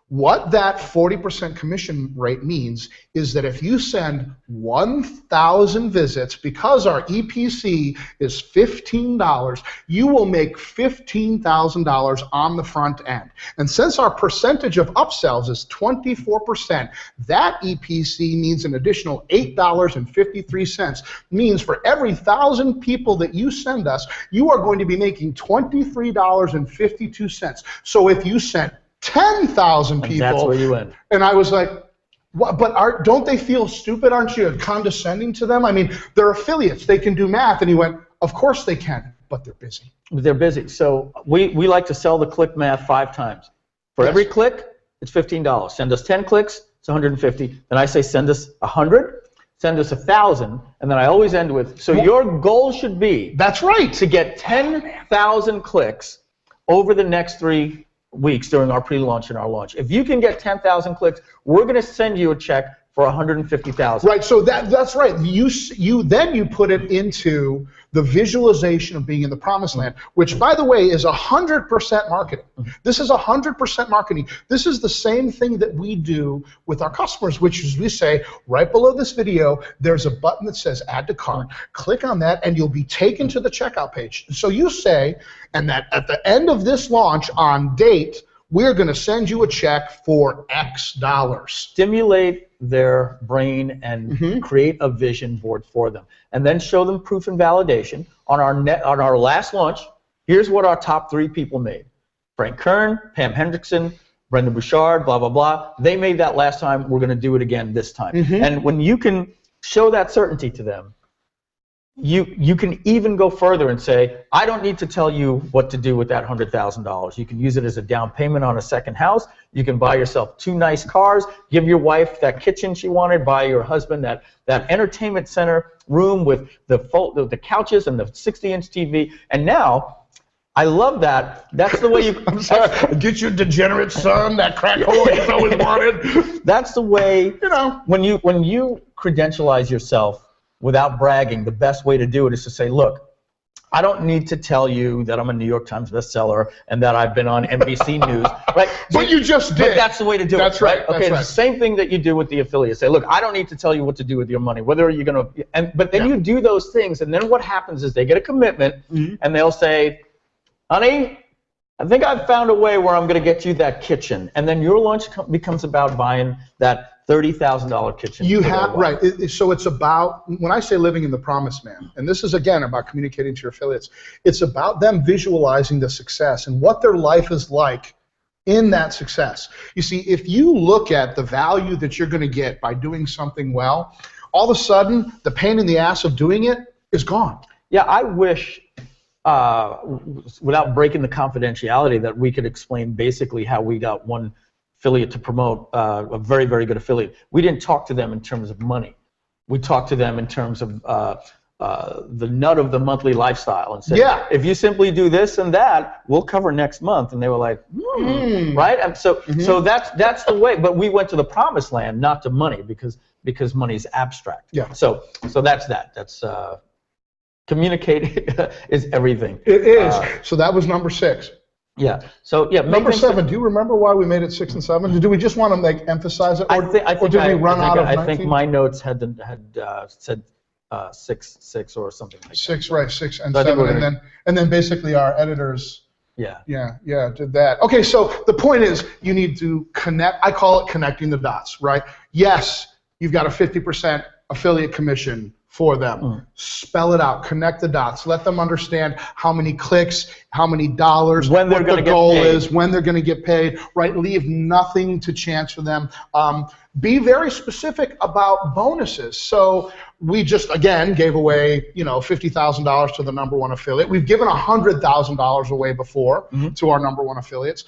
what that 40% commission rate means is that if you send 1,000 visits, because our EPC is $15, you will make $15,000 on the front end. And since our percentage of upsells is 24%, that EPC means an additional $8.53, means for every 1,000 people that you send us, you are going to be making $23.52. So if you sent 10,000 people. That's where you end. And I was like, what? But don't they feel stupid? Aren't you condescending to them? I mean, they're affiliates. They can do math. And he went, of course they can, but they're busy. They're busy. So we like to sell the click math 5 times. For every click, it's $15. Send us 10 clicks, it's $150. Then I say send us 100, send us 1,000, and then I always end with, so your goal should be. That's right. To get 10,000 clicks over the next 3 weeks during our pre-launch and our launch. If you can get 10,000 clicks, we're going to send you a check for $150,000. Right. So that's right. You put it into the visualization of being in the promised land, which, by the way, is 100% marketing. This is 100% marketing. This is the same thing that we do with our customers, which is we say right below this video, there's a button that says Add to Cart. Click on that, and you'll be taken to the checkout page. So you say, and that at the end of this launch on date, we're going to send you a check for X dollars. Stimulate their brain and create a vision board for them, and then show them proof and validation. On our last launch, here's what our top 3 people made: Frank Kern, Pam Hendrickson, Brendan Bouchard, blah blah blah. They made that last time. We're going to do it again this time. And when you can show that certainty to them, you can even go further and say, I don't need to tell you what to do with that $100,000. You can use it as a down payment on a second house. You can buy yourself 2 nice cars, give your wife that kitchen she wanted, buy your husband that entertainment center room with the couches and the 60-inch TV. And now, I love that. That's the way you get your degenerate son that crack hole he's always wanted. That's the way, you know, when you credentialize yourself without bragging, the best way to do it is to say, look, I don't need to tell you that I'm a New York Times bestseller and that I've been on NBC News, right? But you just did. But that's the way to do it. That's right. Okay, that's it's right. the same thing that you do with the affiliates. Say, look, I don't need to tell you what to do with your money. Whether you're going to, but then you do those things, and then what happens is they get a commitment, and they'll say, honey, I think I've found a way where I'm going to get you that kitchen, and then your launch becomes about buying that $30,000 kitchen. You have, right. So it's about, when I say living in the promised land, and this is again about communicating to your affiliates, it's about them visualizing the success and what their life is like in that success. You see, if you look at the value that you're going to get by doing something well, all of a sudden the pain in the ass of doing it is gone. Yeah, I wish, without breaking the confidentiality, that we could explain basically how we got one affiliate to promote a very, very good affiliate. We didn't talk to them in terms of money. We talked to them in terms of the nut of the monthly lifestyle and said, if you simply do this and that, we'll cover next month. And they were like, right? And so that's the way. But we went to the promised land, not to money, because money's abstract. Yeah. So that's that. That's communicating is everything. It is. So that was number 6. Yeah. So yeah. Number 7. Do you remember why we made it 6 and 7? Do we just want to emphasize it, or did we run out of 19? I think my notes had said 6 or something like 6, that. right? 6 and 7, and then basically our editors. Yeah, did that. Okay, so the point is you need to connect. I call it connecting the dots, right? Yes, you've got a 50% affiliate commission for them. Spell it out, connect the dots, let them understand how many clicks how many dollars, when they're what the goal is, when they're going to get paid, right? Leave nothing to chance for them. Be very specific about bonuses. So we just, again, gave away, $50,000 to the #1 affiliate. We've given $100,000 away before to our #1 affiliates.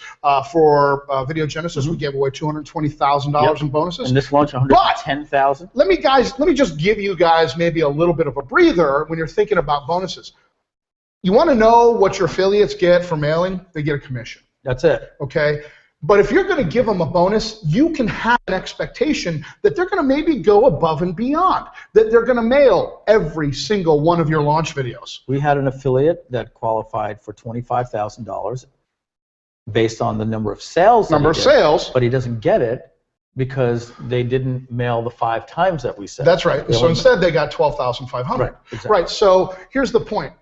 For Video Genesis, we gave away $220,000 in bonuses. And this launch, $110,000. Let me just give you guys maybe a little bit of a breather when you're thinking about bonuses. You want to know what your affiliates get for mailing? They get a commission. That's it. Okay? But if you're going to give them a bonus, you can have an expectation that they're going to maybe go above and beyond, that they're going to mail every single one of your launch videos. We had an affiliate that qualified for $25,000 based on the number of sales. But he doesn't get it because they didn't mail the 5 times that we said. That's right. So instead they got $12,500. Right, exactly. Right. So here's the point.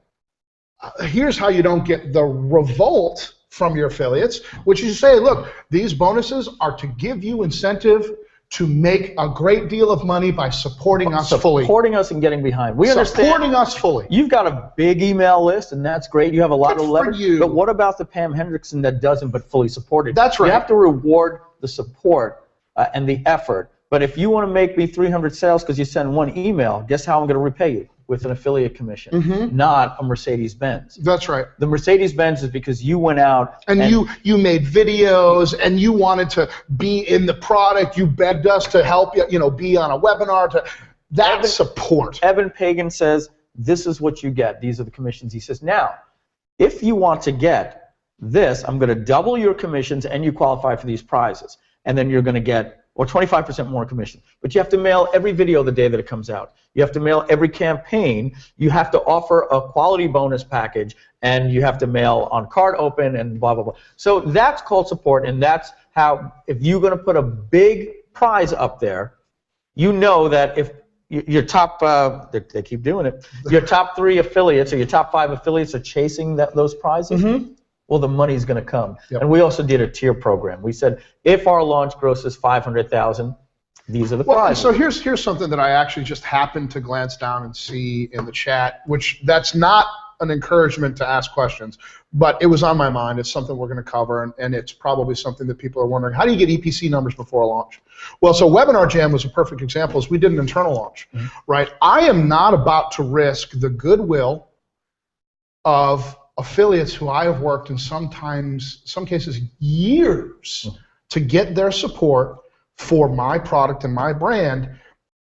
Here's how you don't get the revolt from your affiliates, which is to say, look, these bonuses are to give you incentive to make a great deal of money by supporting us fully. Supporting us and getting behind. We understand. Supporting us fully. You've got a big email list, and that's great. You have a lot of leverage. But what about the Pam Hendrickson that doesn't but fully supported? That's right. You have to reward the support and the effort. But if you want to make me 300 sales because you send 1 email, guess how I'm going to repay you? With an affiliate commission, not a Mercedes-Benz. That's right. The Mercedes-Benz is because you went out and you made videos and you wanted to be in the product. You begged us to help you, be on a webinar. That's support. Evan Pagan says, this is what you get. These are the commissions. He says, now, if you want to get this, I'm going to double your commissions and you qualify for these prizes. And then you're going to get or 25% more commission. But you have to mail every video the day that it comes out. You have to mail every campaign. You have to offer a quality bonus package, and you have to mail on card open and blah, blah, blah. So that's called support, and that's how, if you're going to put a big prize up there, you know that if your top, they keep doing it, your top 3 affiliates or your top 5 affiliates are chasing those prizes, well, the money's going to come. Yep. And we also did a tier program. We said, if our launch grosses $500,000, these are the prizes. So here's something that I actually just happened to glance down and see in the chat, which that's not an encouragement to ask questions, but it was on my mind. It's something we're going to cover, and it's probably something that people are wondering. How do you get EPC numbers before a launch? Well, so Webinar Jam was a perfect example. As we did an internal launch, right? I am not about to risk the goodwill of affiliates who I have worked in some cases years to get their support for my product and my brand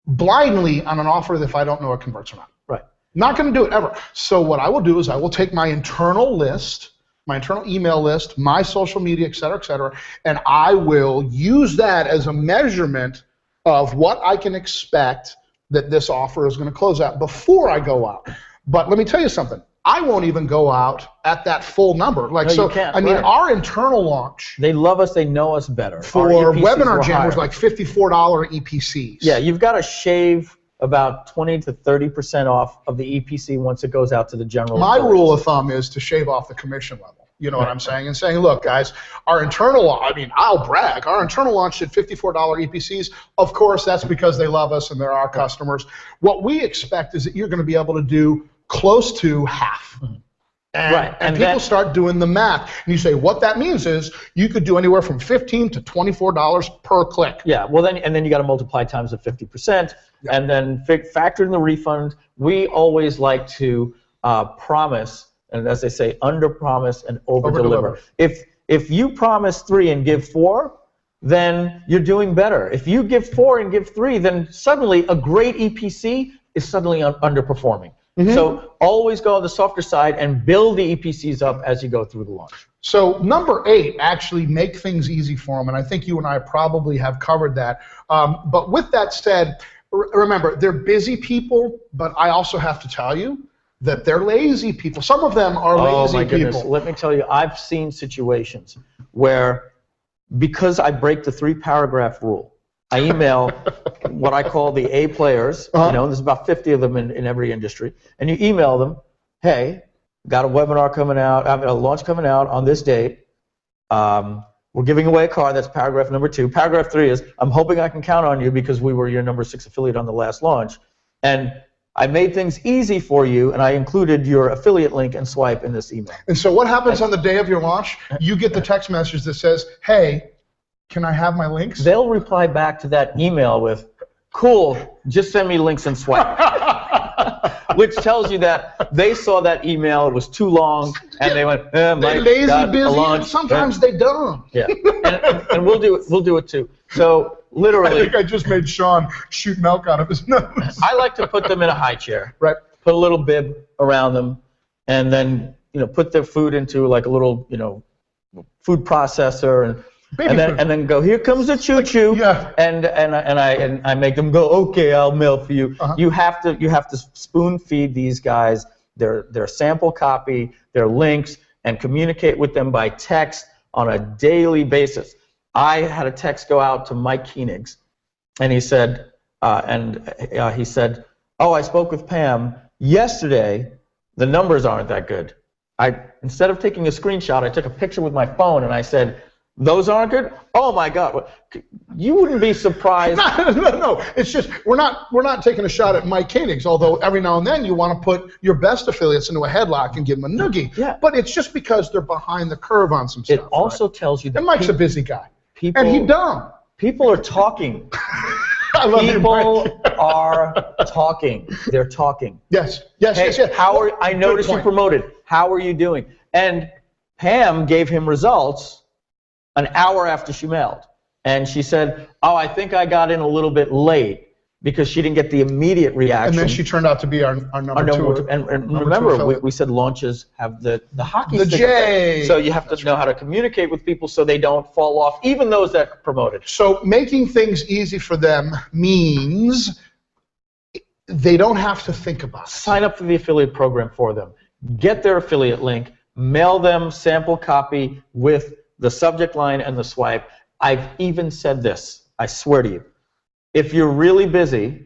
blindly on an offer if I don't know it converts or not. Right. Not going to do it ever. So what I will do is I will take my internal list, my internal email list, my social media, et cetera, and I will use that as a measurement of what I can expect that this offer is going to close at before I go out. But let me tell you something. I won't even go out at that full number. No, you can't. I mean, our internal launch. They love us. They know us better. For Webinar Jam was like $54 EPCs. Yeah, you've got to shave about 20 to 30% off of the EPC once it goes out to the general. My rule of thumb is to shave off the commission level. You know what I'm saying? And saying, look, guys, our internal, I'll brag, our internal launch did $54 EPCs. Of course, that's because they love us and they're our customers. What we expect is that you're going to be able to do close to half. And people start doing the math. And you say, what that means is you could do anywhere from $15 to $24 per click. Yeah, well, then you got to multiply times the 50%, and then factor in the refund. We always like to promise, and as they say, under-promise and over-deliver. If you promise 3 and give 4, then you're doing better. If you give 4 and give 3, then suddenly a great EPC is suddenly underperforming. So always go on the softer side and build the EPCs up as you go through the launch. So number 8, actually make things easy for them, and I think you and I probably have covered that. But with that said, remember, they're busy people, but I also have to tell you that they're lazy people. Some of them are lazy my goodness. people. Let me tell you, I've seen situations where, because I break the 3-paragraph rule, I email what I call the A players, there's about 50 of them in every industry, and you email them, hey, got a webinar coming out, a launch coming out on this date, we're giving away a card, that's paragraph number 2. Paragraph 3 is, I'm hoping I can count on you because we were your number 6 affiliate on the last launch, and I made things easy for you, and I included your affiliate link and swipe in this email. And so what happens on the day of your launch? You get the text message that says, hey, can I have my links? They'll reply back to that email with, cool, just send me links and swipe. Which tells you that they saw that email, it was too long, and they went, They're lazy, busy, and sometimes they don't. Yeah, and we'll do it too. So literally, I think I just made Sean shoot milk out of his nose. I like to put them in a high chair. Right. Put a little bib around them, and then put their food into like a little food processor, and then go, here comes the choo-choo, yeah. and I make them go, okay, I'll mail for you. You have to spoon feed these guys their sample copy, their links, and communicate with them by text on a daily basis. I had a text go out to Mike Koenigs, and he said, oh, I spoke with Pam yesterday. The numbers aren't that good. Instead of taking a screenshot, I took a picture with my phone, and I said, those aren't good? Oh my God! You wouldn't be surprised. No. It's just we're not taking a shot at Mike Koenigs. Although every now and then you want to put your best affiliates into a headlock and give them a noogie. Yeah. But it's just because they're behind the curve on some stuff. It also tells you that and Mike's a busy guy. People, and he's dumb. People are talking. I love people are talking. They're talking. Yes. Hey, I noticed you promoted. How are you doing? And Pam gave him results an hour after she mailed. And she said, oh, I think I got in a little bit late because she didn't get the immediate reaction. And then she turned out to be our number two. And remember, we said launches have the hockey stick. The J. So you have to know how to communicate with people so they don't fall off, even those that promoted. So making things easy for them means they don't have to think about it. Sign up for the affiliate program for them. Get their affiliate link. Mail them sample copy with the subject line and the swipe. I've even said this, I swear to you. If you're really busy,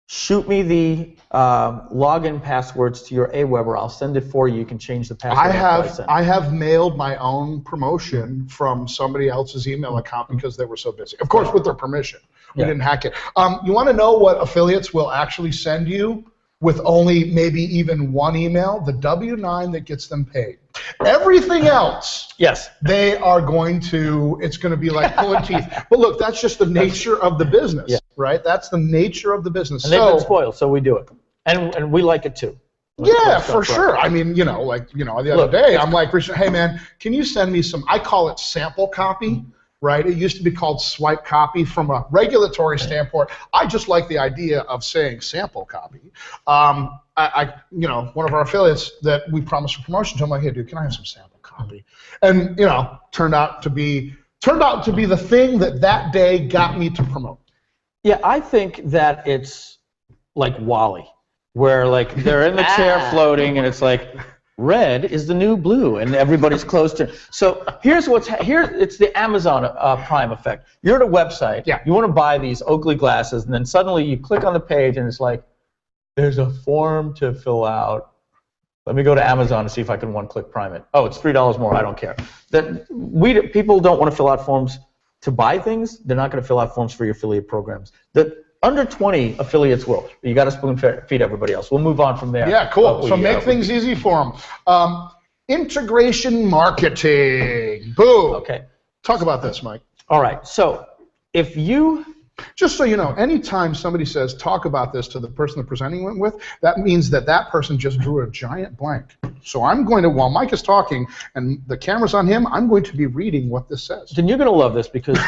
shoot me the login passwords to your Aweber. I'll send it for you. You can change the password. I have mailed my own promotion from somebody else's email account because they were so busy. Of course, with their permission. We didn't hack it. You want to know what affiliates will actually send you with only maybe even one email? The W-9 that gets them paid. Everything else, yes, they are going to, it's going to be like pulling teeth. But look, that's just the nature of the business, right? That's the nature of the business. And they've been spoiled, so we do it. And we like it too. Yeah, for sure. I mean, the other day, I'm like, hey man, can you send me some, I call it sample copy, right? It used to be called swipe copy. From a regulatory standpoint, I just like the idea of saying sample copy. One of our affiliates that we promised for promotion to, I'm like, hey dude, can I have some sample copy? And turned out to be the thing that day got me to promote. Yeah, I think that it's like Wall-E, where like they're in the chair floating, and it's like, red is the new blue, and everybody's close to. So here's it's the Amazon Prime effect. You're at a website. Yeah. You want to buy these Oakley glasses, and then suddenly you click on the page, and it's like, there's a form to fill out. Let me go to Amazon and see if I can one-click Prime it. Oh, it's $3 more. I don't care. People don't want to fill out forms to buy things. They're not going to fill out forms for your affiliate programs. Under 20 affiliates will. You got to spoon feed everybody else. We'll move on from there. Yeah, cool. So make things easy for them. Integration marketing. Boom. Okay. Talk about this, Mike. All right. So if you... Just so you know, anytime somebody says talk about this to the person they're presenting it with, that means that person just drew a giant blank. So I'm going to, while Mike is talking and the camera's on him, I'm going to be reading what this says. Then you're going to love this because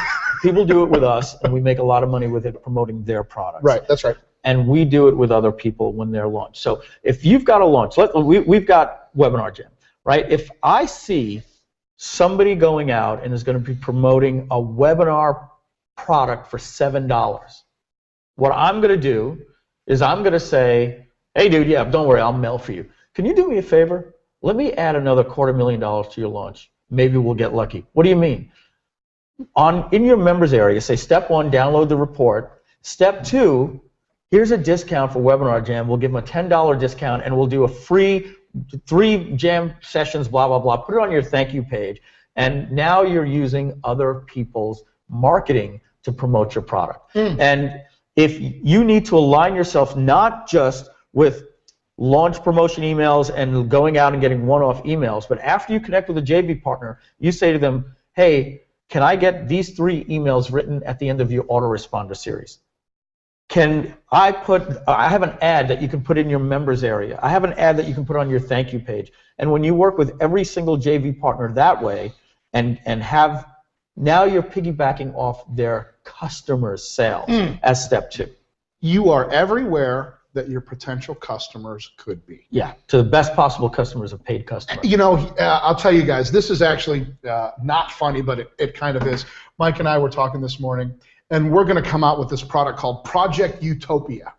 people do it with us, and we make a lot of money with it promoting their products. Right, that's right. And we do it with other people when they're launched. So if you've got a launch, we've got Webinar Jam, right? If I see somebody going out and is going to be promoting a webinar product for $7, what I'm going to do is I'm going to say, hey dude, yeah, don't worry, I'll mail for you. Can you do me a favor? Let me add another $250,000 to your launch. Maybe we'll get lucky. What do you mean? In your members area, say step 1, download the report. Step 2, here's a discount for Webinar Jam. We'll give them a $10 discount, and we'll do a free 3 jam sessions, blah, blah, blah. Put it on your thank you page. And now you're using other people's marketing to promote your product. And if you need to align yourself not just with launch promotion emails and going out and getting one-off emails. But after you connect with a JV partner, you say to them, hey, can I get these 3 emails written at the end of your autoresponder series? Can I have an ad that you can put in your members area. I have an ad that you can put on your thank you page. And when you work with every single JV partner that way and have, now you're piggybacking off their customers' sales as step 2. You are everywhere that your potential customers could be. Yeah, to the best possible customers of paid customers. You know, I'll tell you guys, this is actually not funny, but it kind of is. Mike and I were talking this morning, and we're going to come out with this product called Project Utopia,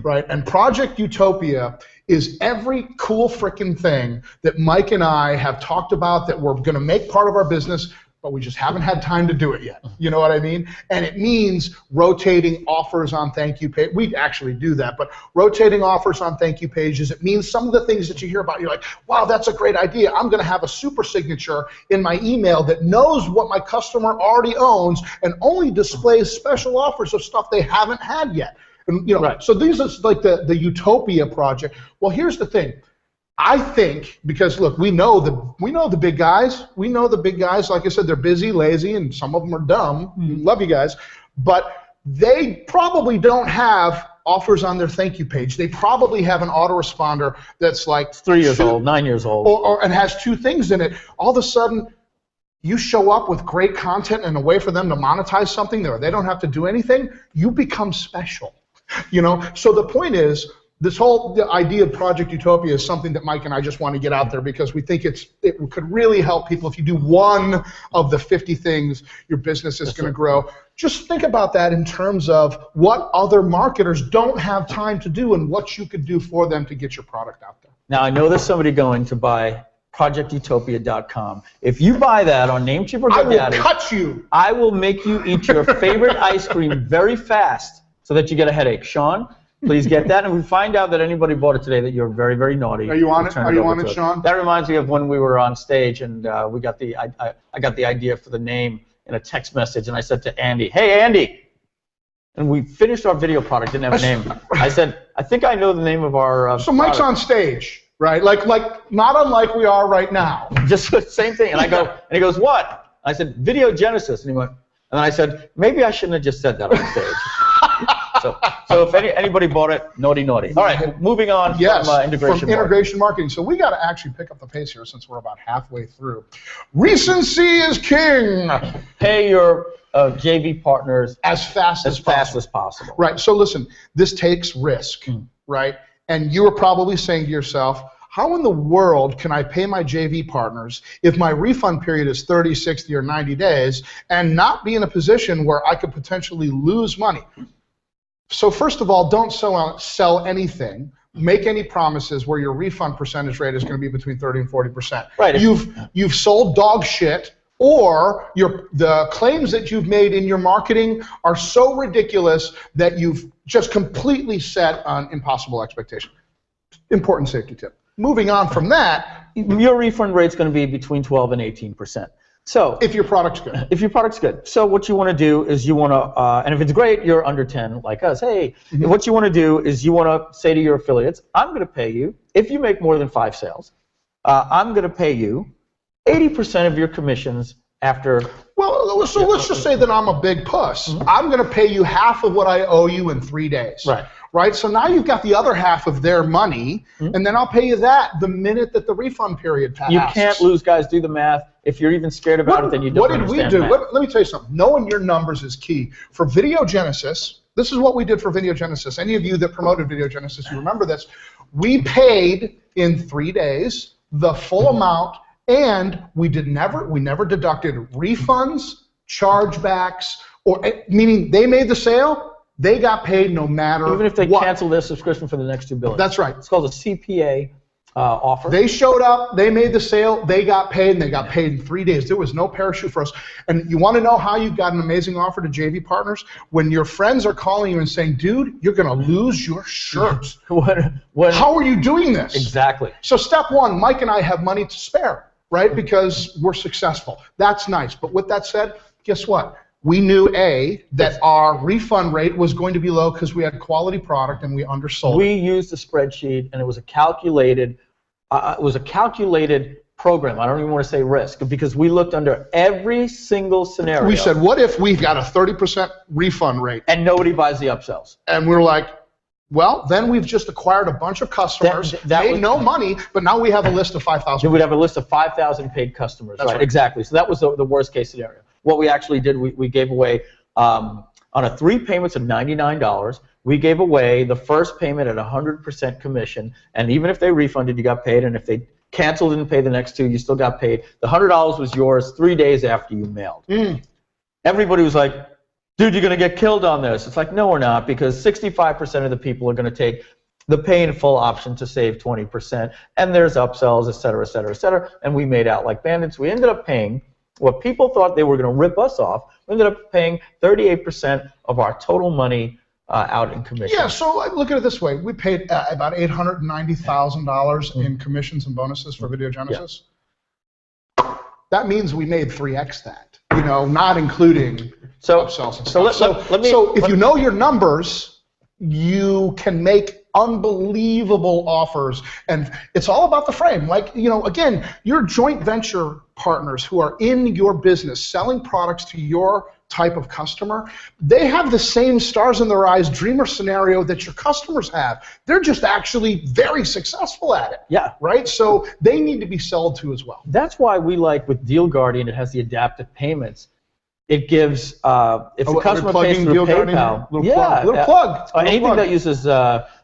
right? And Project Utopia is every cool freaking thing that Mike and I have talked about that we're going to make part of our business, but we just haven't had time to do it yet. You know what I mean? And it means rotating offers on thank you page. We actually do that, but rotating offers on thank you pages. It means some of the things that you hear about, you're like, wow, that's a great idea. I'm going to have a super signature in my email that knows what my customer already owns and only displays special offers of stuff they haven't had yet. And, you know, so these are like the Utopia project. Well, here's the thing. I think, because look, we know the big guys. We know the big guys. Like I said, they're busy, lazy, and some of them are dumb. Love you guys, but they probably don't have offers on their thank you page. They probably have an autoresponder that's like 3 years old, 9 years old, and has 2 things in it. All of a sudden, you show up with great content and a way for them to monetize something there. They don't have to do anything. You become special. You know. So the point is, this whole idea of Project Utopia is something that Mike and I just want to get out there because we think it could really help people. If you do one of the 50 things, your business is going to grow. Just think about that in terms of what other marketers don't have time to do and what you could do for them to get your product out there. Now, I know there's somebody going to buy ProjectUtopia.com. If you buy that on Namecheap or GoDaddy, I will cut you. I will make you eat your favorite ice cream very fast so that you get a headache. Sean, please get that. And if we find out that anybody bought it today that you're very, very naughty. Are you on it? Are you on it, Sean? That reminds me of when we were on stage and we got I got the idea for the name in a text message, and I said to Andy, hey, Andy. And we finished our video product, didn't have a name. I said, I think I know the name of our So Mike's on stage, right? Like not unlike we are right now. Just the same thing. And I go, and he goes, what? I said, Video Genesis. And he went, and I said, maybe I shouldn't have just said that on stage. So if anybody bought it, naughty, naughty. All right, moving on from integration marketing. So we got to actually pick up the pace here since we're about halfway through. Recency is king. Pay your JV partners as fast as possible. Right. So listen, this takes risk, right? And you are probably saying to yourself, how in the world can I pay my JV partners if my refund period is 30, 60, or 90 days and not be in a position where I could potentially lose money? So first of all, don't sell anything. Make any promises where your refund percentage rate is going to be between 30 and 40%. Right. You've sold dog shit, or the claims that you've made in your marketing are so ridiculous that you've just completely set an impossible expectation. Important safety tip. Moving on from that, your refund rate's going to be between 12 and 18%. So if your product's good. If your product's good. So what you want to do is you want to, and if it's great, you're under 10 like us. Hey, what you want to do is you want to say to your affiliates, I'm going to pay you, if you make more than 5 sales, I'm going to pay you 80% of your commissions after. Well, so let's just say that I'm a big puss. I'm going to pay you half of what I owe you in 3 days. Right? So now you've got the other half of their money, and then I'll pay you that the minute that the refund period passes. You can't lose, guys. Do the math. If you're even scared about it, then you don't understand. What did we do? Let me tell you something. Knowing your numbers is key. For Video Genesis, this is what we did for Video Genesis. Any of you that promoted Video Genesis, you remember this. We paid in 3 days the full amount, and we never deducted refunds, chargebacks, or meaning they made the sale. They got paid no matter even if they what. Cancel their subscription for the next 2 billing. That's right. It's called a CPA offer. They showed up, they made the sale, they got paid, and they got paid in 3 days. There was no parachute for us. And you want to know how you've got an amazing offer to JV partners? When your friends are calling you and saying, dude, you're going to lose your shirt. How are you doing this? Exactly. So step one, Mike and I have money to spare, right? Because we're successful. That's nice. But with that said, guess what? we knew, that our refund rate was going to be low because we had quality product and we undersold We it. used a spreadsheet, and it was a calculated program. I don't even want to say risk, because we looked under every single scenario. We said, what if we've got a 30% refund rate? And nobody buys the upsells. And we're like, well, then we've just acquired a bunch of customers, made no money, but now we have a list of 5,000. We would have a list of 5,000 paid customers. That's right. Exactly. So that was the worst case scenario. What we actually did, we gave away, on a 3 payments of $99, we gave away the first payment at 100% commission, and even if they refunded, you got paid, and if they canceled and didn't pay the next 2, you still got paid. The $100 was yours 3 days after you mailed. Everybody was like, dude, you're going to get killed on this. It's like, no, we're not, because 65% of the people are going to take the pay in full option to save 20%, and there's upsells, et cetera, et cetera, et cetera, and we made out like bandits. We ended up paying what people thought they were going to rip us off. We ended up paying 38% of our total money out in commission. Yeah, so look at it this way. We paid about $890,000 in commissions and bonuses for Video Genesis. Yeah. That means we made 3x that, not including upsells and stuff. So if you know your numbers, you can make unbelievable offers, and it's all about the frame. Like, again, your joint venture partners who are in your business selling products to your type of customer, they have the same stars in their eyes dreamer scenario that your customers have. They're just actually very successful at it. Yeah. Right? So they need to be sold to as well. That's why we like with Deal Guardian, it has the adaptive payments. It gives, if the customer pays through PayPal, little plug. Anything that uses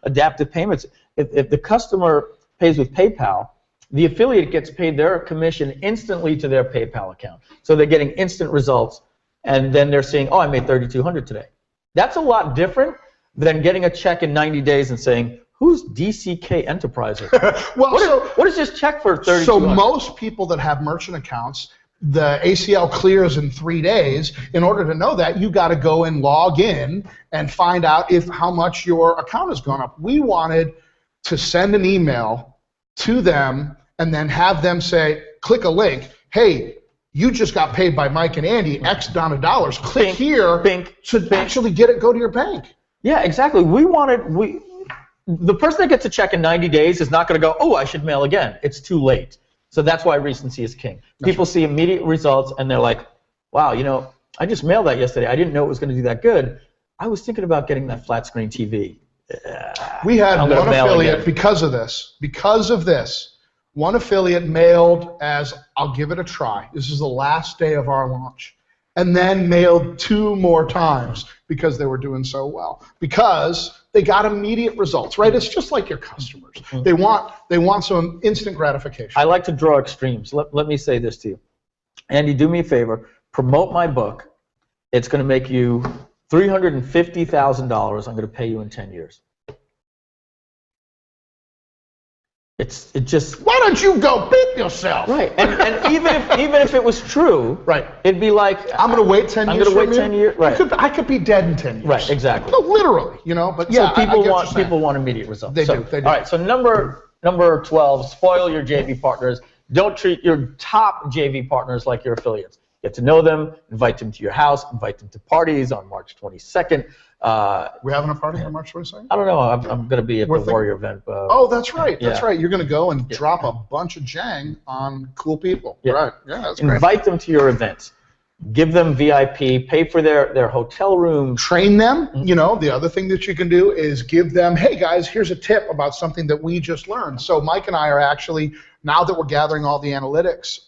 adaptive payments, if the customer pays with PayPal, the affiliate gets paid their commission instantly to their PayPal account. So they're getting instant results, and then they're saying, oh, I made $3,200 today. That's a lot different than getting a check in 90 days and saying, who's DCK Enterprises? What is this check for $3,200? So most people that have merchant accounts, the ACL clears in 3 days. In order to know that, you got to go and log in and find out how much your account has gone up. We wanted to send an email to them and then have them say, click a link, hey, you just got paid by Mike and Andy X amount of dollars. Click here to actually go to your bank. Yeah, exactly. The person that gets a check in 90 days is not going to go, oh, I should mail again. It's too late. So that's why recency is king. People see immediate results, and they're like, wow, I just mailed that yesterday. I didn't know it was going to do that good. I was thinking about getting that flat screen TV. We had one affiliate because of this. One affiliate mailed as, I'll give it a try. This is the last day of our launch. And then mailed 2 more times because they were doing so well. Because they got immediate results, right? It's just like your customers. They want some instant gratification. I like to draw extremes. Let me say this to you. Andy, do me a favor. Promote my book. It's going to make you $350,000. I'm going to pay you in 10 years. Why don't you go beat yourself? Right, and even if it was true, right, it'd be like I'm going to wait 10 years. I'm going to wait 10 years. Right, I could be dead in 10 years. Right, exactly. No, literally, But yeah, people want immediate results. They do. All right, so number 12, spoil your JV partners. Don't treat your top JV partners like your affiliates. Get to know them, invite them to your house, invite them to parties on March 22nd. We're having a party on March 22nd? I don't know. I'm going to be at the Warrior event. Oh, that's right. That's right. You're going to go and drop a bunch of jang on cool people. Yeah. Right. Yeah, that's great. Invite them to your events. Give them VIP. Pay for their hotel room. Train them. The other thing that you can do is give them, hey, guys, here's a tip about something that we just learned. So Mike and I are actually, now that we're gathering all the analytics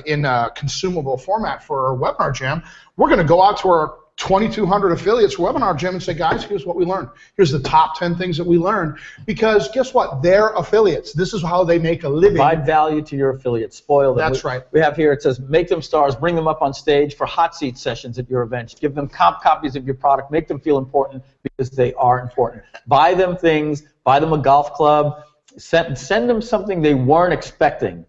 in a consumable format for our Webinar Jam, we're going to go out to our 2,200 affiliates Webinar Jam and say, guys, here's what we learned. Here's the top 10 things that we learned. Because guess what? They're affiliates. This is how they make a living. Provide value to your affiliates. Spoil them. That's right. We have here, it says, make them stars. Bring them up on stage for hot seat sessions at your events. Give them comp copies of your product. Make them feel important because they are important. Buy them things. Buy them a golf club. Send them something they weren't expecting,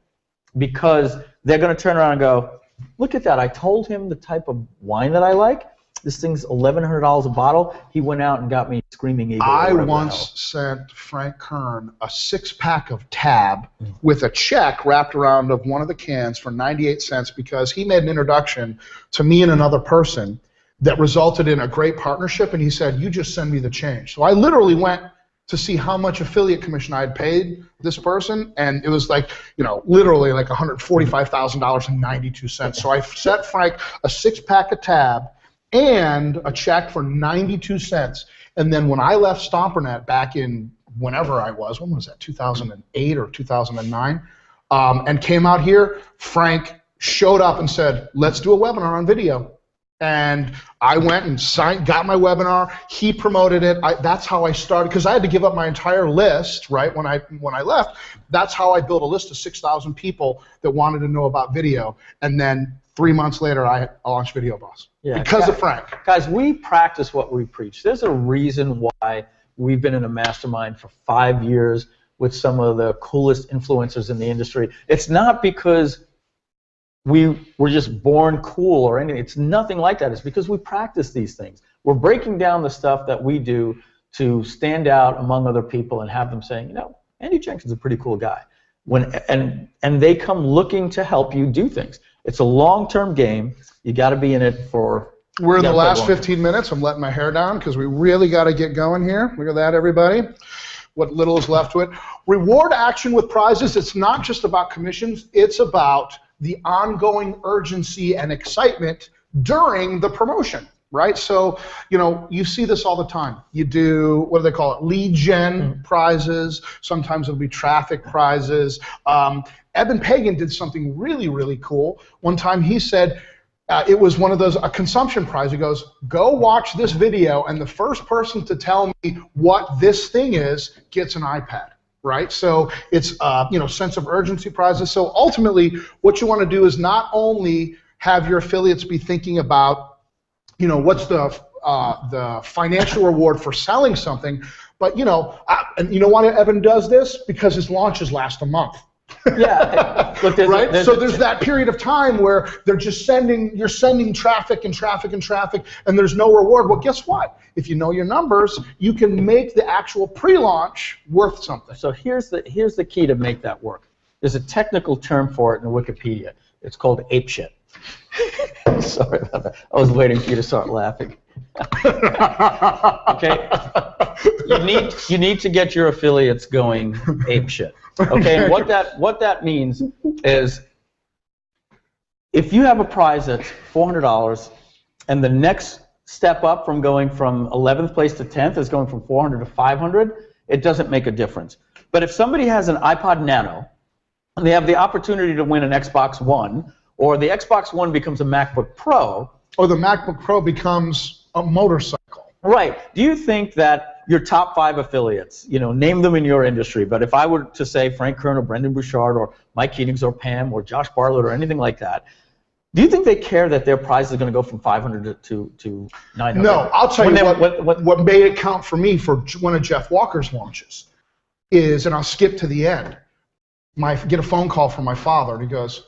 because they're going to turn around and go, look at that. I told him the type of wine that I like, This thing's $1,100 a bottle. He went out and got me screaming eagle. I once sent Frank Kern a 6-pack of Tab with a check wrapped around of one of the cans for 98 cents because he made an introduction to me and another person that resulted in a great partnership, and he said, you just send me the change. So I literally went to see how much affiliate commission I had paid this person, and it was like, literally like $145,000.92. So I sent Frank a 6-pack of Tab and a check for 92 cents. And then when I left StomperNet back in whenever I was, when was that, 2008 or 2009, and came out here, Frank showed up and said, let's do a webinar on video. And I went and got my webinar. He promoted it. That's how I started, because I had to give up my entire list, right, when I left. That's how I built a list of 6,000 people that wanted to know about video. And then 3 months later, I launched Video Boss because of Frank. Guys, we practice what we preach. There's a reason why we've been in a mastermind for 5 years with some of the coolest influencers in the industry. It's not because we were just born cool or anything. It's nothing like that. It's because we practice these things. We're breaking down the stuff that we do to stand out among other people and have them saying, Andy Jenkins is a pretty cool guy. And they come looking to help you do things. It's a long-term game. You got to be in it for. We're in the last 15 minutes. I'm letting my hair down because we really got to get going here. Look at that, everybody. What little is left to it. Reward action with prizes. It's not just about commissions. It's about the ongoing urgency and excitement during the promotion, right? So, you see this all the time. You do, what do they call it, lead gen prizes. Sometimes it'll be traffic prizes. Eben Pagan did something really, really cool. One time he said, it was one of those, a consumption prize. He goes, go watch this video, and the first person to tell me what this thing is gets an iPad. Right, so it's sense of urgency prizes. So ultimately, what you want to do is not only have your affiliates be thinking about, what's the financial reward for selling something, but and you know why Evan does this? Because his launches last a month. Yeah, look, right. So there's that period of time where they're just you're sending traffic and traffic and traffic, and there's no reward. Well, guess what? If you know your numbers, you can make the actual pre-launch worth something. So here's the key to make that work. There's a technical term for it in Wikipedia. It's called apeshit. Sorry about that. I was waiting for you to start laughing. Okay. You need to get your affiliates going apeshit. Okay, and what that means is if you have a prize that's $400 and the next step up from going from 11th place to 10th is going from 400 to 500, it doesn't make a difference. But if somebody has an iPod Nano and they have the opportunity to win an Xbox One, or the Xbox One becomes a MacBook Pro, or the MacBook Pro becomes a motorcycle. Right. Do you think that your top 5 affiliates, name them in your industry, but if I were to say Frank Kern or Brendan Bouchard or Mike Keatings or Pam or Josh Bartlett or anything like that, do you think they care that their prize is going to go from 500 to 900? No, I'll tell you what made it count for me for one of Jeff Walker's launches is, and I'll skip to the end, get a phone call from my father, and he goes,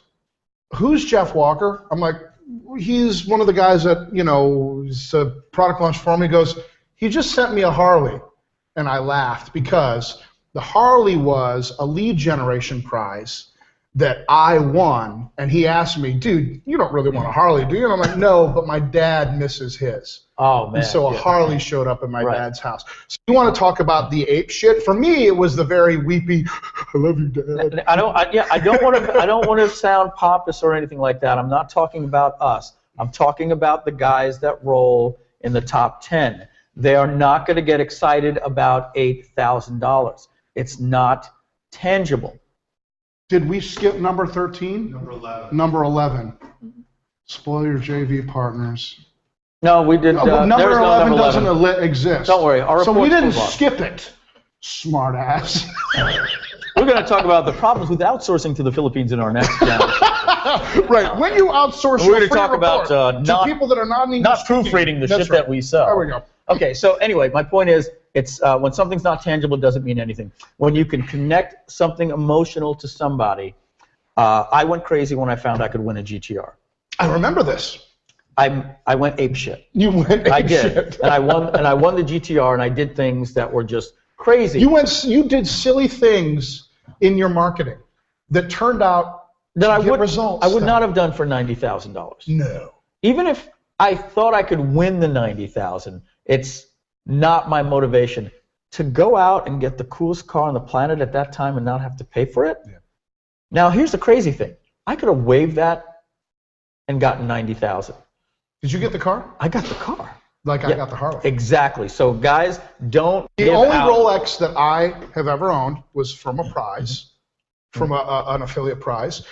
who's Jeff Walker? I'm like, he's one of the guys that, is a product launch for me. He goes, he just sent me a Harley. And I laughed because the Harley was a lead generation prize that I won. And he asked me, dude, you don't really want a Harley, do you? And I'm like, no, but my dad misses his. Oh, man. And so a Harley showed up in my dad's house. So you want to talk about the ape shit? For me, it was the very weepy, I love you, Dad. I don't want to sound pompous or anything like that. I'm not talking about us. I'm talking about the guys that roll in the top 10. They are not going to get excited about $8,000. It's not tangible. Did we skip number 13? Number 11. Number 11. Spoil your JV partners. No, we did. Number 11 doesn't exist. Don't worry. So we didn't skip it. Smart ass. We're going to talk about the problems with outsourcing to the Philippines in our next channel. Right. When you outsource, we're going to talk about to people that are not proofreading the shit that we sell. There we go. Okay. So anyway, my point is, it's when something's not tangible, it doesn't mean anything. When you can connect something emotional to somebody, I went crazy when I found I could win a GTR. I remember this. I went ape shit. You went I ape did, shit. and I won the GTR, and I did things that were just crazy. You did silly things in your marketing that turned out that to get results. I would not have done for $90,000. No. Even if I thought I could win the $90,000, it's not my motivation to go out and get the coolest car on the planet at that time and not have to pay for it. Yeah. Now here's the crazy thing: I could have waived that and gotten $90,000. Did you get the car? I got the car. Like I got the Harley. Exactly. So guys, don't. The only Rolex that I have ever owned was from a prize, from an affiliate prize.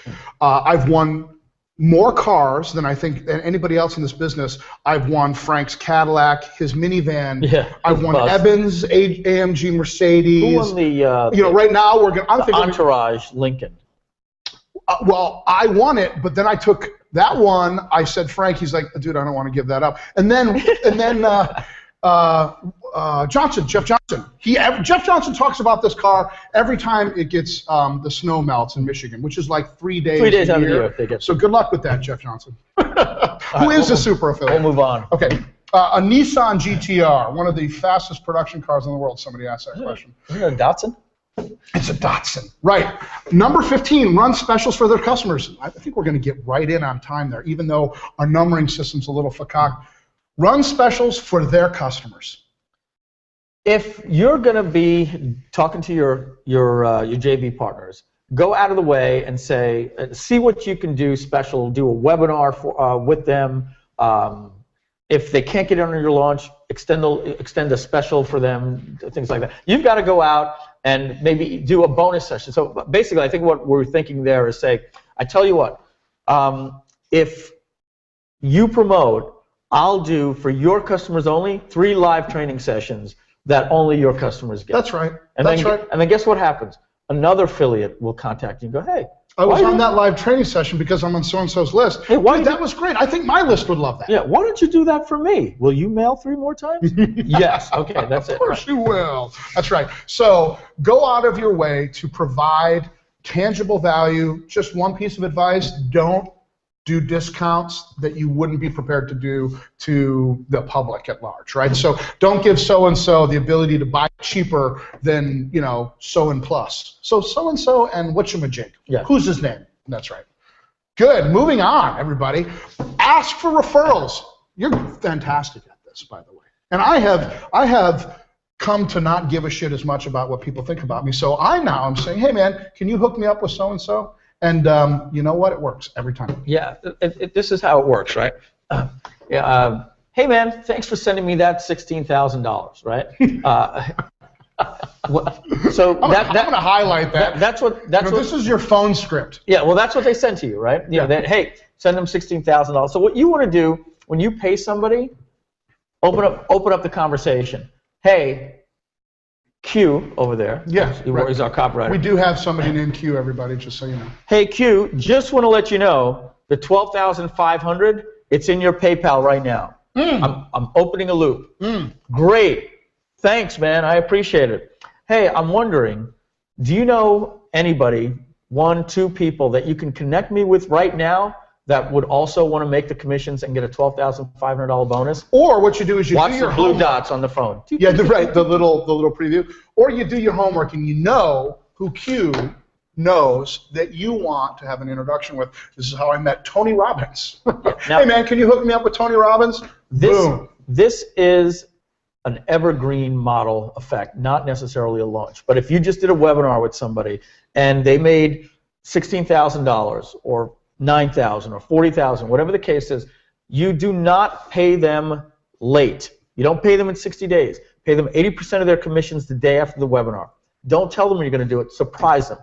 I've won more cars than I think anybody else in this business. I've won Frank's Cadillac, his minivan. Yeah, I've won Evans' AMG Mercedes. Who won the? Right now we're going. I'm thinking Entourage Lincoln. Well, I won it, but then I took that one. I said, Frank, he's like, dude, I don't want to give that up. And then Jeff Johnson. Jeff Johnson talks about this car every time it gets the snow melts in Michigan, which is like 3 days. 3 days out of the year. year. So good luck with that, Jeff Johnson. Who is a super affiliate? We'll move on. Okay. A Nissan GTR, one of the fastest production cars in the world. Somebody asked that question. Isn't it a Datsun? It's a Datsun. Right. Number 15, run specials for their customers. I think we're going to get right in on time there, even though our numbering system's a little fakak. Run specials for their customers. If you're going to be talking to your JV partners, go out of the way and say, see what you can do special. Do a webinar with them. If they can't get on your launch, extend a special for them, things like that. You've got to go out and maybe do a bonus session. So basically, I think what we're thinking there is say, I tell you what, if you promote, I'll do for your customers only 3 live training sessions that only your customers get. That's right. And That's then, right. And then guess what happens? Another affiliate will contact you and go, hey, I was on that live training session because I'm on so-and-so's list. Hey, Dude, that was great. I think my list would love that. Yeah, why don't you do that for me? Will you mail 3 more times? Yes, okay, that's it. Of course you will. That's right. So go out of your way to provide tangible value. Just one piece of advice, don't do discounts that you wouldn't be prepared to do to the public at large, right? So don't give so-and-so the ability to buy cheaper than, so-and-plus. So so-and-so and whatchamajig. Yeah. Who's his name? That's right. Good. Moving on, everybody. Ask for referrals. You're fantastic at this, by the way. And I have come to not give a shit as much about what people think about me. So I'm saying, hey, man, can you hook me up with so-and-so? And you know what? It works every time. Yeah, this is how it works, right? Hey, man, thanks for sending me that $16,000, right? So I'm going to highlight that. That's what. This is your phone script. Yeah, well, that's what they send to you, right? Hey, send them $16,000. So what you want to do when you pay somebody, open up the conversation. Hey, Q over there. Yes, he's our copywriter. We do have somebody named Q, everybody, just so you know. Hey, Q, just want to let you know the $12,500. It's in your PayPal right now. I'm opening a loop. Great. Thanks, man. I appreciate it. Hey, I'm wondering, do you know anybody, 1, 2 people that you can connect me with right now that would also want to make the commissions and get a $12,500 bonus? Or what you do is you watch do your the blue homework. dots on the phone. Yeah, right. The little preview. Or you do your homework and you know who Q knows that you want to have an introduction with. This is how I met Tony Robbins. Now, hey, man, can you hook me up with Tony Robbins? Boom. This is an evergreen model effect, not necessarily a launch. But if you just did a webinar with somebody and they made $16,000 or $9,000 or $40,000, whatever the case is, you do not pay them late. You don't pay them in 60 days. Pay them 80% of their commissions the day after the webinar. Don't tell them when you're going to do it. Surprise them.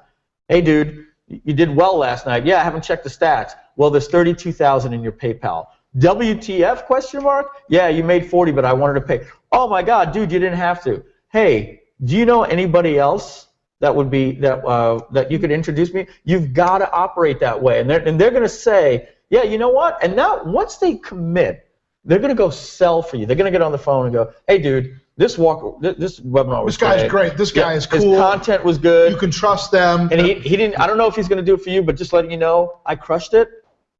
Hey, dude, you did well last night. Yeah, I haven't checked the stats. Well, there's $32,000 in your PayPal. WTF, question mark? Yeah, you made 40, but I wanted to pay. Oh, my God, dude, you didn't have to. Hey, do you know anybody else that would be that you could introduce me? You've got to operate that way, and they're going to say, yeah, you know what? And now once they commit, they're going to go sell for you. They're going to get on the phone and go, hey, dude, this webinar was This guy's great. This guy is cool. His content was good. You can trust them. And he didn't. I don't know if he's going to do it for you, but just letting you know, I crushed it.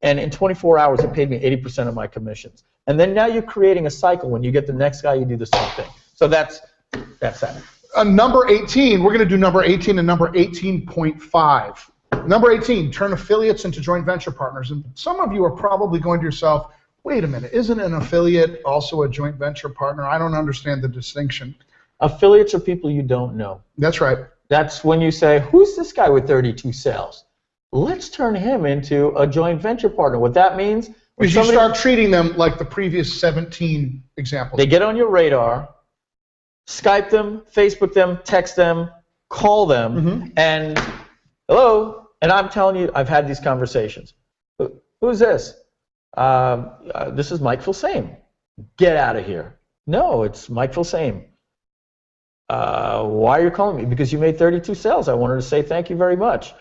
And in 24 hours, it paid me 80% of my commissions. And then now you're creating a cycle. When you get the next guy, you do the same thing. So that's that. Number 18, we're going to do number 18 and number 18.5. Number 18, turn affiliates into joint venture partners. And some of you are probably going to yourself, wait a minute, isn't an affiliate also a joint venture partner? I don't understand the distinction. Affiliates are people you don't know. That's right. That's when you say, who's this guy with 32 sales? Let's turn him into a joint venture partner. What that means is you start treating them like the previous 17 examples. They get on your radar, Skype them, Facebook them, text them, call them, and hello, and I'm telling you, I've had these conversations. Who's this? This is Mike Filsaime. Get out of here. No, it's Mike Filsaime. Why are you calling me? Because you made 32 sales. I wanted to say thank you very much.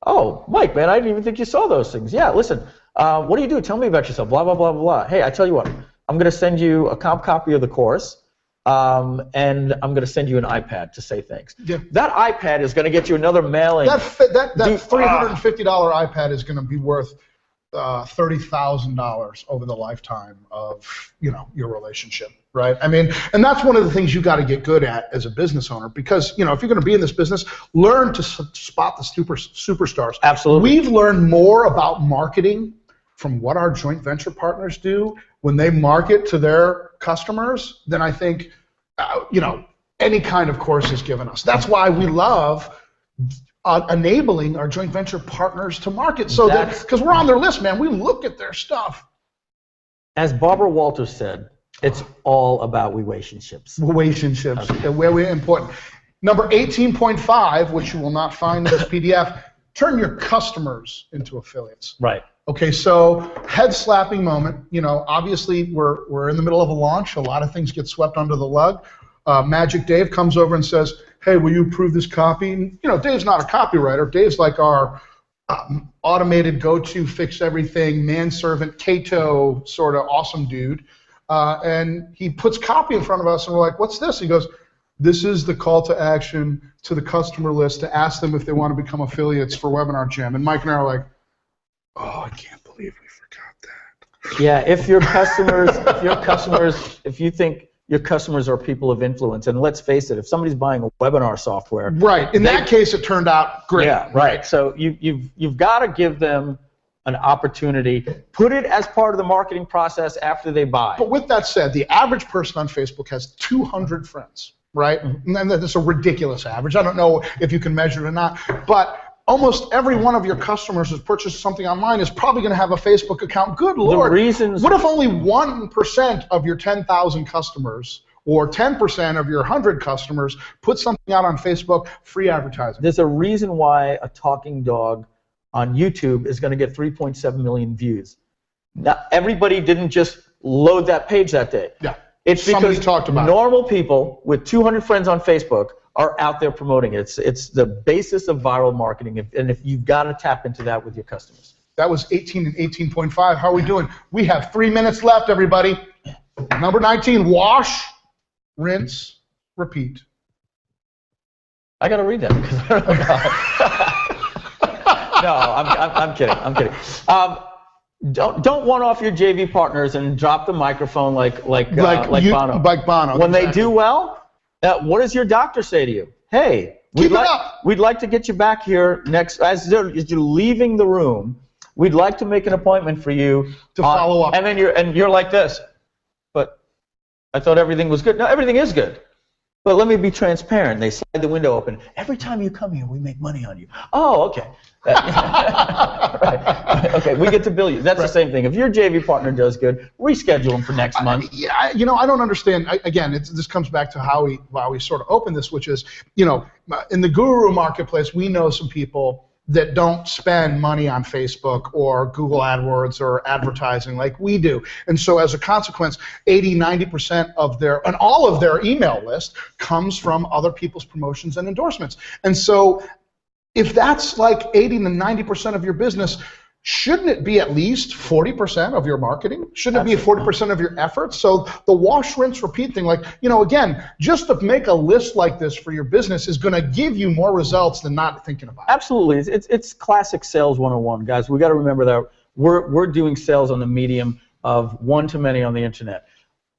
Oh, Mike, man, I didn't even think you saw those things. Yeah, listen, what do you do? Tell me about yourself, blah, blah, blah, blah. Hey, I tell you what, I'm going to send you a copy of the course, and I'm going to send you an iPad to say thanks. Yeah. That iPad is going to get you another mailing. That $350 iPad is going to be worth $30,000 over the lifetime of your relationship, right? I mean, and that's one of the things you got to get good at as a business owner, because if you're going to be in this business, learn to spot the superstars. Absolutely. We've learned more about marketing from what our joint venture partners do when they market to their customers than I think any kind of course has given us. That's why we love enabling our joint venture partners to market, so that because we're on their list, man, we look at their stuff. As Barbara Walters said, it's all about relationships. Relationships, where we're important. Number 18.5, which you will not find in this PDF, turn your customers into affiliates. Right. Okay, so head-slapping moment. Obviously we're in the middle of a launch. A lot of things get swept under the rug. Magic Dave comes over and says, hey, will you approve this copy? And, Dave's not a copywriter. Dave's like our automated go-to, fix everything, manservant, Cato sort of awesome dude. And he puts copy in front of us, and we're like, what's this? He goes, this is the call to action to the customer list to ask them if they want to become affiliates for Webinar Jam. And Mike and I are like, oh, I can't believe we forgot that. Yeah, if you think your customers are people of influence, and let's face it, if somebody's buying a webinar software, right? In that case, it turned out great. Yeah, right. So you've got to give them an opportunity. Put it as part of the marketing process after they buy. But with that said, the average person on Facebook has 200 friends, right? And that's a ridiculous average. I don't know if you can measure it or not, but almost every one of your customers who's purchased something online is probably going to have a Facebook account. Good Lord. What if only 1% of your 10,000 customers or 10% of your 100 customers put something out on Facebook, free advertising? There's a reason why a talking dog on YouTube is going to get 3.7 million views. Now, everybody didn't just load that page that day. Yeah. It's because normal people with 200 friends on Facebook are out there promoting it. It's the basis of viral marketing, and if you've got to tap into that with your customers. That was 18 and 18.5. How are we doing? We have 3 minutes left, everybody. Number 19, wash, rinse, repeat. I got to read that because I don't know. No, I'm kidding. I'm kidding. Don't one off your JV partners and drop the microphone like Bono. Like Bono. When they do well, what does your doctor say to you? Hey, we'd like to get you back here next. As you're leaving the room, we'd like to make an appointment for you to follow up. And then you're like this. But I thought everything was good. No, everything is good. But let me be transparent. They slide the window open. Every time you come here, we make money on you. Oh, okay. Right. Okay, we get to bill you. That's the same thing. If your JV partner does good, reschedule them for next month. Yeah, I don't understand. Again, this comes back to how we sort of open this, which is, in the guru marketplace, we know some people that don't spend money on Facebook or Google AdWords or advertising like we do. And so as a consequence, 80-90% of all of their email list comes from other people's promotions and endorsements. And so if that's like 80 to 90% of your business, shouldn't it be at least 40% of your marketing? Shouldn't it be 40% of your efforts? So the wash, rinse, repeat thing, again, just to make a list like this for your business is going to give you more results than not thinking about it. Absolutely. It's classic sales 101, guys. We got to remember that we're doing sales on the medium of one-to-many on the internet.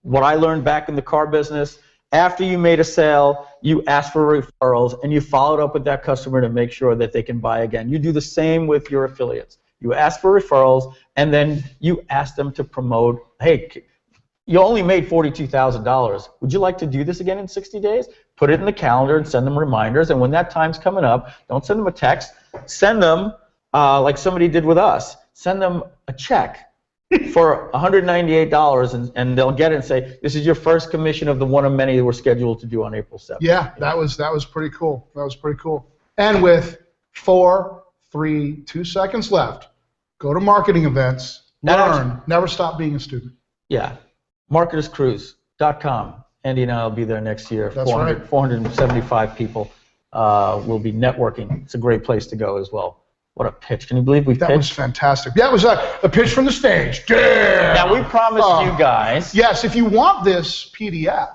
What I learned back in the car business, after you made a sale, you ask for referrals, and you followed up with that customer to make sure that they can buy again. You do the same with your affiliates. You ask for referrals, and then you ask them to promote, hey, you only made $42,000. Would you like to do this again in 60 days? Put it in the calendar and send them reminders, and when that time's coming up, don't send them a text. Send them, like somebody did with us, send them a check for $198, and they'll get it and say, this is your first commission of the one of many that we're scheduled to do on April 7th. Yeah, that was pretty cool. That was pretty cool. And with 4, 3, 2 seconds left, go to marketing events, learn, never stop being a student. Yeah, marketerscruise.com. Andy and I will be there next year. That's right. 475 people will be networking. It's a great place to go as well. What a pitch. Can you believe we pitched? That was fantastic. Yeah, it was a pitch from the stage. Damn! Now, we promised you guys. Yes, if you want this PDF,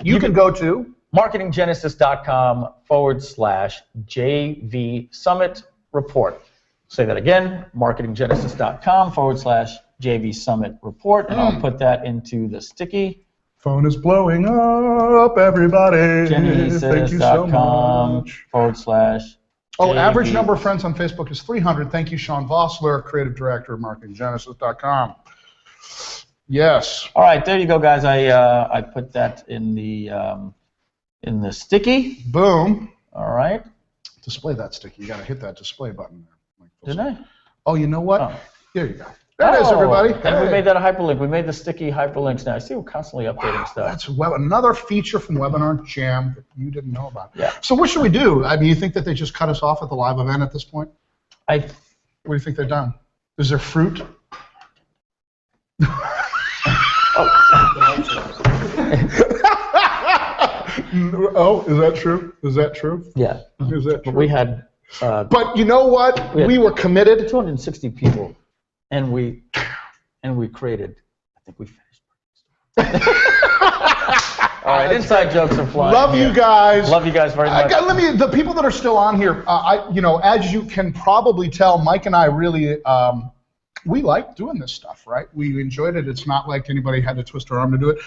you can go to marketinggenesis.com/JV Summit Report. Say that again, marketinggenesis.com/JV Summit Report, and I'll put that into the sticky. Phone is blowing up, everybody. Thank you so much. /. Oh, average number of friends on Facebook is 300. Thank you, Sean Vossler, Creative Director of MarketingGenesis.com. Yes. All right, there you go, guys. I put that in the sticky. Boom. All right. Display that sticky. You got to hit that display button there. Didn't I? Oh, you know what? Oh. There you go. There it is, everybody. And we made that a hyperlink. We made the sticky hyperlinks now. I see we're constantly updating stuff. That's another feature from Webinar Jam that you didn't know about. Yeah. So what should we do? I mean, you think that they just cut us off at the live event at this point? What do you think they've done? Is there fruit? Oh, is that true? Is that true? Yeah. Is that true? But we had. But you know what? We were committed. 260 people. And we created, I think we finished. All right, inside jokes are flying. Love you guys. Love you guys very much. The people that are still on here, as you can probably tell, Mike and I really, we like doing this stuff, right? We enjoyed it. It's not like anybody had to twist their arm to do it.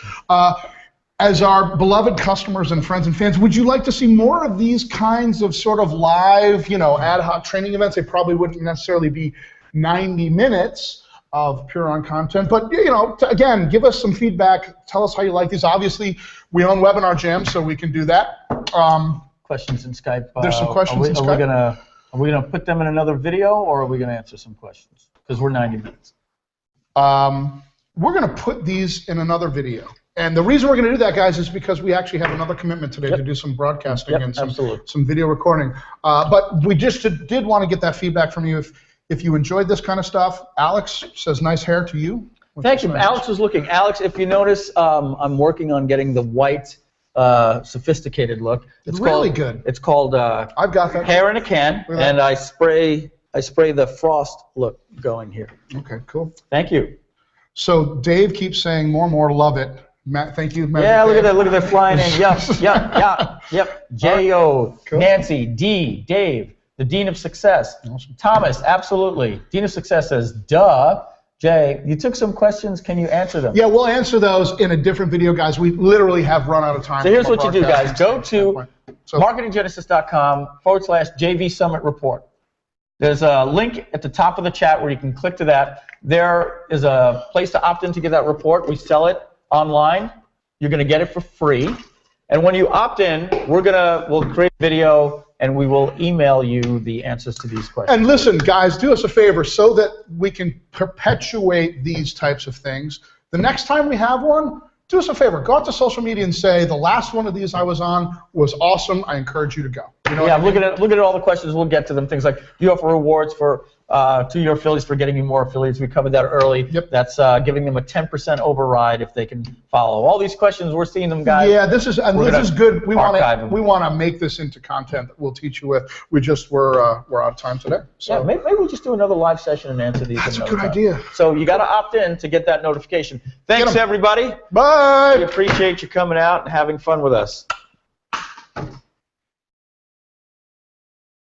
As our beloved customers and friends and fans, would you like to see more of these kinds of sort of live, ad hoc training events? They probably wouldn't necessarily be 90 minutes of pure on content, but again, give us some feedback. Tell us how you like these. Obviously, we own Webinar Jam, so we can do that. Questions in Skype. There's some questions in Skype. Are we gonna put them in another video, or are we gonna answer some questions? Because we're 90 minutes. We're gonna put these in another video. And the reason we're going to do that, guys, is because we actually have another commitment today to do some broadcasting and some video recording. But we just did want to get that feedback from you. If you enjoyed this kind of stuff, Alex says nice hair to you. Thank you. Alex was looking. Alex, if you notice, I'm working on getting the white, sophisticated look. It's really good. It's called I've got that. Hair in a Can, and I spray the frost look going here. Okay, cool. Thank you. So Dave keeps saying more, love it. Matt, thank you. Matt, yeah, look at that flying in. Yep. J.O., Cool. Nancy, D, Dave, the Dean of Success. Awesome. Thomas, absolutely. Dean of Success says, duh. Jay, you took some questions. Can you answer them? Yeah, we'll answer those in a different video, guys. We literally have run out of time. So here's what you do, guys. Go to marketinggenesis.com/JV Summit Report. There's a link at the top of the chat where you can click to that. There is a place to opt in to get that report. We sell it online. You're going to get it for free. And when you opt in, we'll create a video and we will email you the answers to these questions. And listen, guys, do us a favor so that we can perpetuate these types of things. The next time we have one, do us a favor. Go out to social media and say, the last one of these I was on was awesome. I encourage you to go. You know look at all the questions. We'll get to them. Things like, do you offer rewards to your affiliates for getting you more affiliates? We covered that early. Yep. That's giving them a 10% override if they can follow. All these questions, we're seeing them, guys. Yeah, this is good. We want to make this into content that we'll teach you with. We're out of time today. So yeah, maybe we'll just do another live session and answer these. That's a good idea. So you got to opt in to get that notification. Thanks, everybody. Bye. We appreciate you coming out and having fun with us.